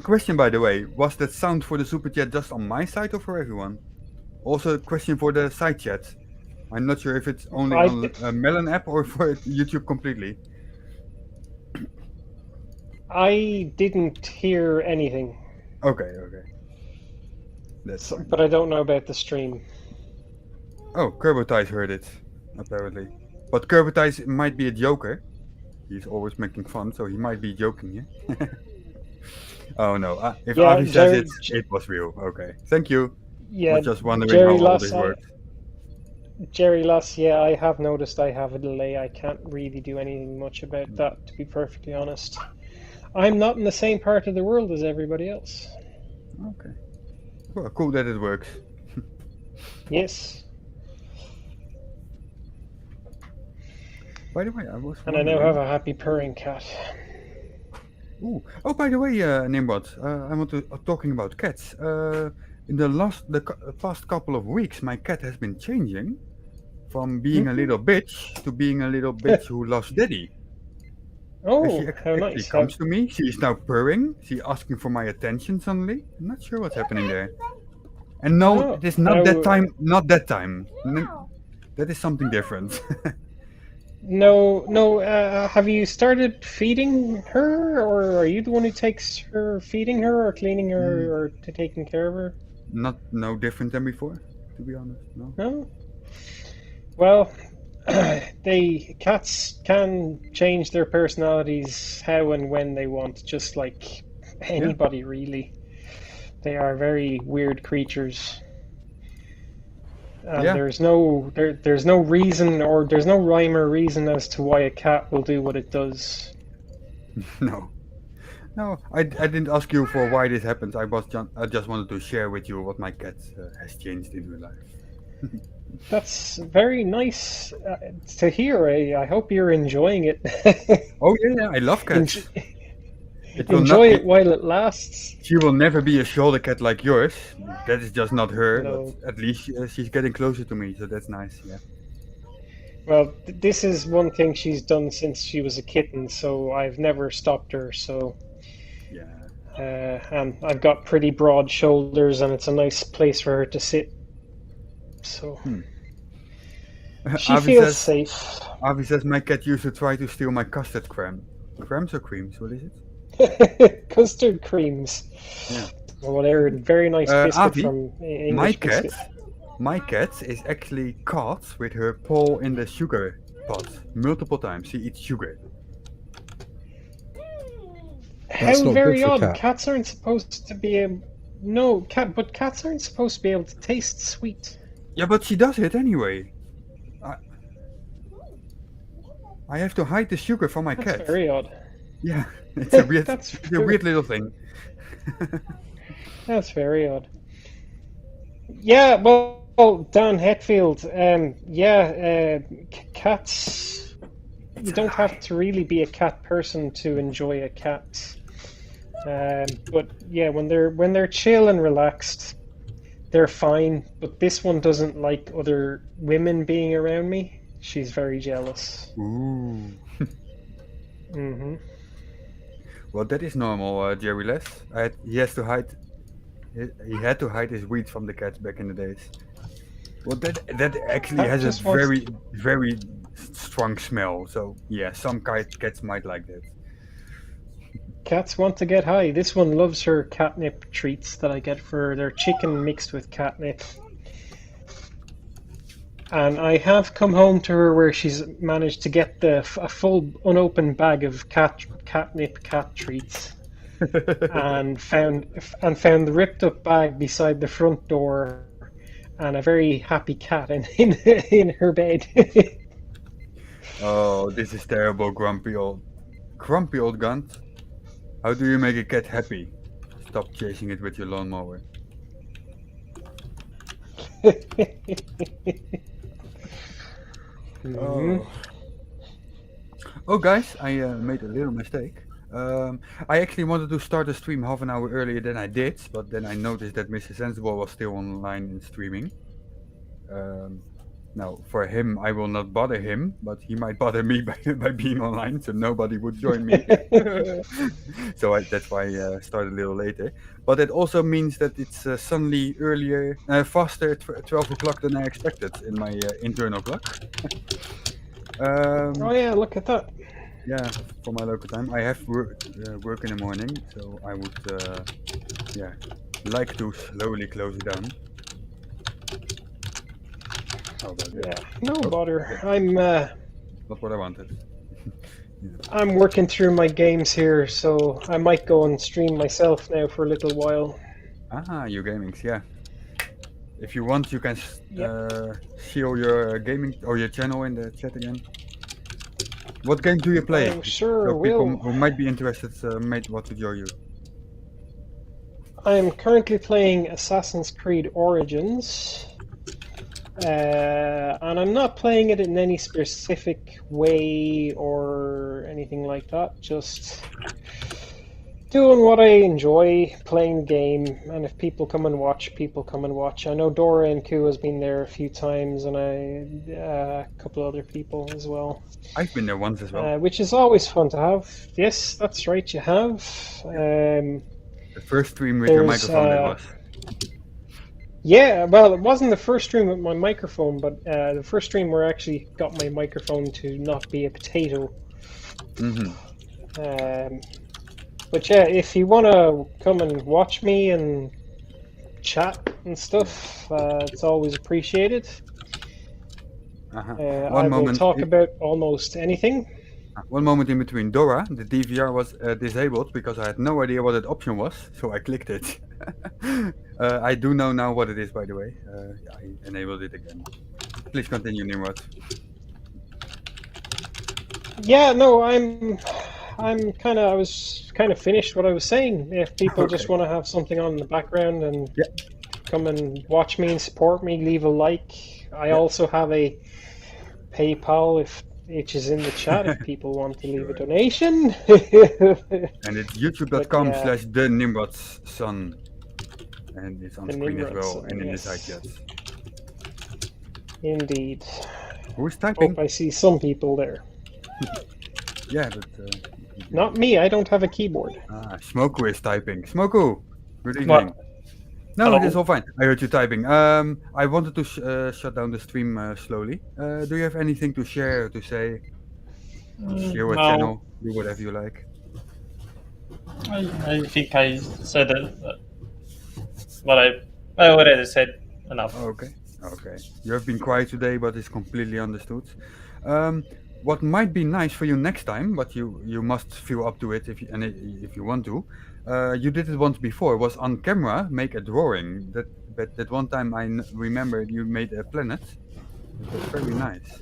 Question, by the way, was that sound for the super chat just on my side or for everyone? Also, a question for the side chat. I'm not sure if it's only on a Melon app or for YouTube completely. I didn't hear anything, Okay. That's fine. but I don't know about the stream. Oh, Kerbotais heard it, apparently. But Kerbotais might be a joker. He's always making fun, so he might be joking here. Oh no, if Yeah, Avi says it was real. Okay, thank you. Yeah, Was just wondering Jerry how all Luss, this works. Jerry Luss, yeah, I have noticed I have a delay. I can't really do anything much about that, to be perfectly honest. I'm not in the same part of the world as everybody else. Okay. Well, cool that it works. Yes. By the way, I was And I now have a happy purring cat. Ooh. Oh, by the way, Nimrod, I want to talking about cats. In the past couple of weeks, my cat has been changing from being a little bitch to being a little bitch who loves daddy. Oh, And she how actually nice. comes to me. She is now purring. She's asking for my attention suddenly. I'm not sure what's happening there. And no, Oh, it is not how- that time. Not that time. That is something different. No, have you started feeding her, or are you the one who takes her feeding her, or cleaning her, or taking care of her? No different than before, to be honest. No. No? Well, cats can change their personalities how and when they want, just like anybody, really. They are very weird creatures. And Yeah. there's no reason, or there's no rhyme or reason as to why a cat will do what it does. No, I didn't ask you for why this happens. I just wanted to share with you what my cat has changed in her life. That's very nice to hear. I hope you're enjoying it. Oh yeah, I love cats. Enjoy it while it lasts. She will never be a shoulder cat like yours. That is just not her. No. But at least she's getting closer to me, so that's nice. Yeah. Well, this is one thing she's done since she was a kitten, so I've never stopped her. So, Yeah. and I've got pretty broad shoulders, and it's a nice place for her to sit. So she Avi feels says, safe. Avi says my cat used to try to steal my custard creme. Cremes or creams? What is it? Custard creams. Yeah. Well, they're a very nice biscuit Avi, from English My cat biscuit. My cat is actually caught with her paw in the sugar pot multiple times. She eats sugar. That's How not good very for a odd. cat. Cats aren't supposed to be able. No, but cats aren't supposed to be able to taste sweet. Yeah, but she does it anyway. I have to hide the sugar from my That's cat. very odd. Yeah, it's a weird, That's it's a weird little thing. That's very odd. Yeah, well, Dan Hetfield. Cats. You don't have to really be a cat person to enjoy a cat. But yeah, when they're chill and relaxed, they're fine. But this one doesn't like other women being around me. She's very jealous. Ooh. Hmm. Well, that is normal, Jerry Les. He has to hide. He had to hide his weed from the cats back in the days. Well, that actually Cat has a just wants- very strong smell. So yeah, some cats might like that. Cats want to get high. This one loves her catnip treats that I get for her. They're chicken mixed with catnip. And I have come home to her where she's managed to get a full unopened bag of catnip cat treats, and found the ripped up bag beside the front door, and a very happy cat in her bed. Oh, this is terrible, grumpy old Gunt. How do you make a cat happy? Stop chasing it with your lawnmower. Mhm. Oh, guys, I made a little mistake. I actually wanted to start the stream half an hour earlier than I did, but then I noticed that Mr. Sensible was still online and streaming. Now, for him, I will not bother him, but he might bother me by being online, so nobody would join me. So that's why I started a little later. But it also means that it's suddenly faster at 12 o'clock than I expected in my internal clock. Oh yeah, look at that. Yeah, for my local time. I have work in the morning, so I would like to slowly close it down. How about that? Yeah, no bother. I'm Not what I wanted. I'm working through my games here, so I might go and stream myself now for a little while. You gamings, yeah. If you want, you can show your gaming or your channel in the chat again. What game do you play? I'm sure So people will. who might be interested, what would you? I'm currently playing Assassin's Creed Origins, and I'm not playing it in any specific way or anything like that. Just doing what I enjoy, playing the game, and if people come and watch, people come and watch. I know Dora and Ku has been there a few times, and a couple other people as well. I've been there once as well. Which is always fun to have. Yes, that's right, you have. The first stream with your there's, microphone, it was. Yeah, well, it wasn't the first stream with my microphone, but the first stream where I actually got my microphone to not be a potato. Mm-hmm. But yeah, if you want to come and watch me and chat and stuff, it's always appreciated. I will talk about almost anything. One moment in between. Dora, the DVR was disabled because I had no idea what that option was, so I clicked it. I do know now what it is, by the way. I enabled it again. Please continue, Nimrod. Yeah, no, I was kind of finished what I was saying. If people just want to have something on in the background and come and watch me and support me, leave a like. I also have a PayPal which is in the chat if people want to leave a donation. And it's youtube.com/the Nimrod's son. And it's on The screen as Nimrod's well, son, and in the yes. side chat. Indeed. Who is typing? Hope I see some people there. Yeah, but... Not me, I don't have a keyboard. Smoku is typing. Smoku! Good evening. What? No, Hello? it's all fine. I heard you typing. I wanted to shut down the stream slowly. Do you have anything to share, to say? Share what No. channel, do whatever you like. I think I said it, but I already said enough. Okay. Okay. You have been quiet today, but it's completely understood. What might be nice for you next time, but you must feel up to it if you want to. You did it once before. Was on camera make a drawing. That one time remember you made a planet. It was very nice.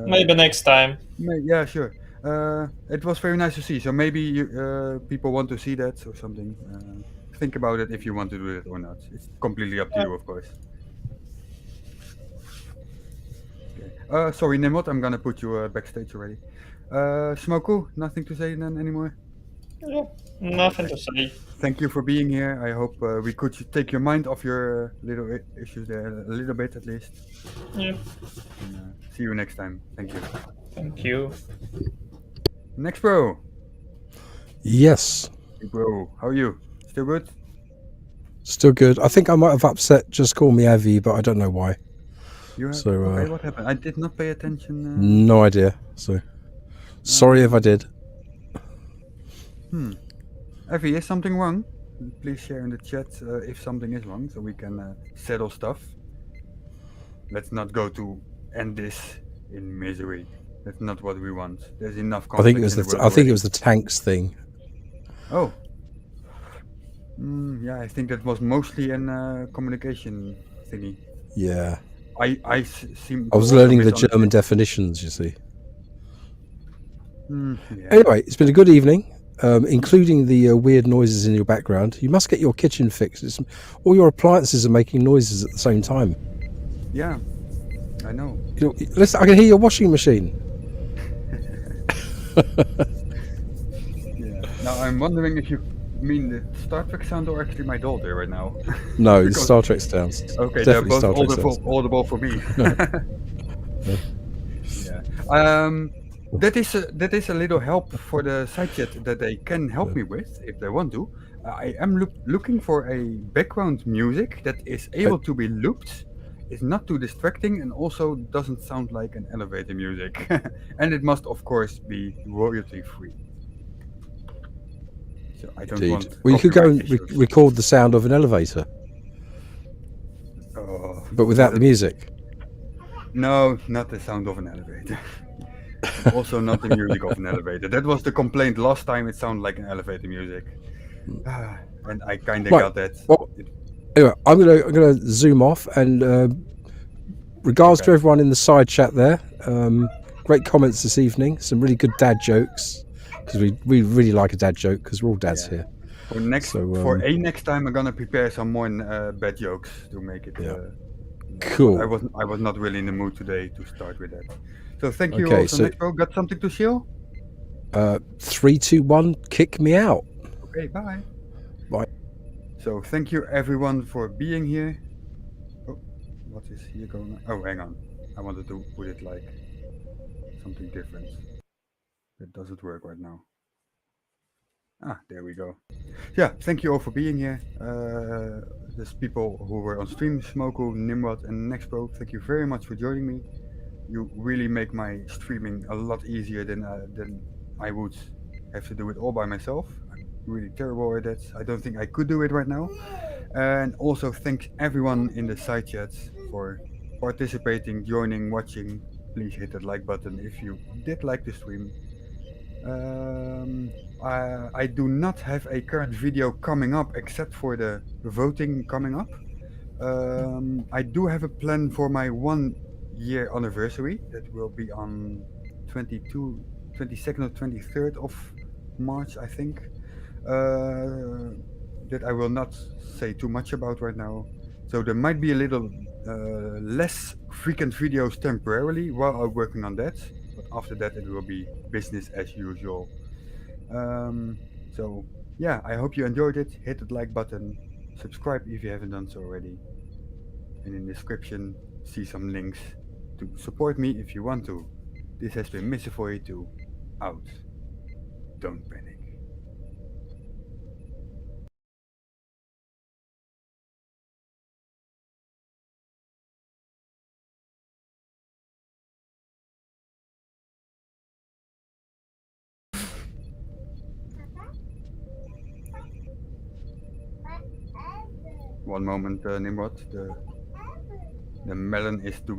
Maybe next time. Yeah, sure. It was very nice to see. So maybe people want to see that or something. Think about it if you want to do it or not. It's completely up to you, of course. Okay. Sorry, Nimrod, I'm gonna put you backstage already. Smoku, nothing to say then anymore? Yeah, nothing to say. Thank you for being here. I hope we could take your mind off your little issues there, a little bit at least. Yeah, And, see you next time. Thank you. thank you. Next bro. Yes, Hey bro, how are you? Still good? still good. I think I might have upset Just Call Me Avi, but I don't know why. You have, So, okay, what happened? I did not pay attention. No idea. So, sorry if I did. Evie, is something wrong? Please share in the chat if something is wrong, so we can settle stuff. Let's not go to end this in misery. That's not what we want. There's enough I think conflict it was in the the world I think already. it was the tanks thing. Oh. Yeah, I think that was mostly an communication thingy. Yeah, I seem. I was to also learning the misunderstand- German definitions. You see. Yeah. Anyway, it's been a good evening, including the weird noises in your background. You must get your kitchen fixed. All your appliances are making noises at the same time. Yeah, I know. Listen, I can hear your washing machine. Yeah. Now I'm wondering if you mean the Star Trek sound or actually my daughter right now. No, it's Because- Star Trek sounds. Okay, Definitely they're Star both Trek sounds. audible for me. Yeah. That is a little help for the side chat that they can help me with if they want to. I am looking for a background music that is able to be looped, is not too distracting, and also doesn't sound like an elevator music. And it must, of course, be royalty free. So I don't Indeed. want. Well, you could go and copyright issues. record the sound of an elevator, Oh, but without the music. No, not the sound of an elevator. Also not the music of an elevator. That was the complaint last time. It sounded like an elevator music. And I kind of Right. got that. Well, anyway, I'm gonna zoom off and regards to Okay. everyone in the side chat there. Great comments this evening. Some really good dad jokes because we really like a dad joke because we're all dads Yeah. here. For next So, next time, I'm gonna prepare some more bad jokes to make it. Yeah. But Cool. I was not really in the mood today to start with that. So thank you. Okay, Also, so- next bro, got something to share? 3, 2, 1, kick me out. Okay, bye. Bye. So thank you everyone for being here. Oh, what is here going on? Oh, hang on. I wanted to put it like something different. It doesn't work right now. Ah, there we go. Yeah, thank you all for being here. There's people who were on stream, Smoko, Nimrod, and Nextpro. Thank you very much for joining me. You really make my streaming a lot easier than I would have to do it all by myself. I'm really terrible at that. I don't think I could do it right now. And also thanks everyone in the side chats for participating, joining, watching. Please hit that like button if you did like the stream. I do not have a current video coming up except for the voting coming up. I do have a plan for my 1 year anniversary that will be on 22nd or 23rd of March, I think. That I will not say too much about right now. So there might be a little less frequent videos temporarily while I'm working on that. But after that, it will be business as usual. So yeah, I hope you enjoyed it. Hit that like button, subscribe if you haven't done so already, and in the description see some links to support me if you want to. This has been Mr. 42 out. Don't panic. One moment, Nimrod. The melon is doing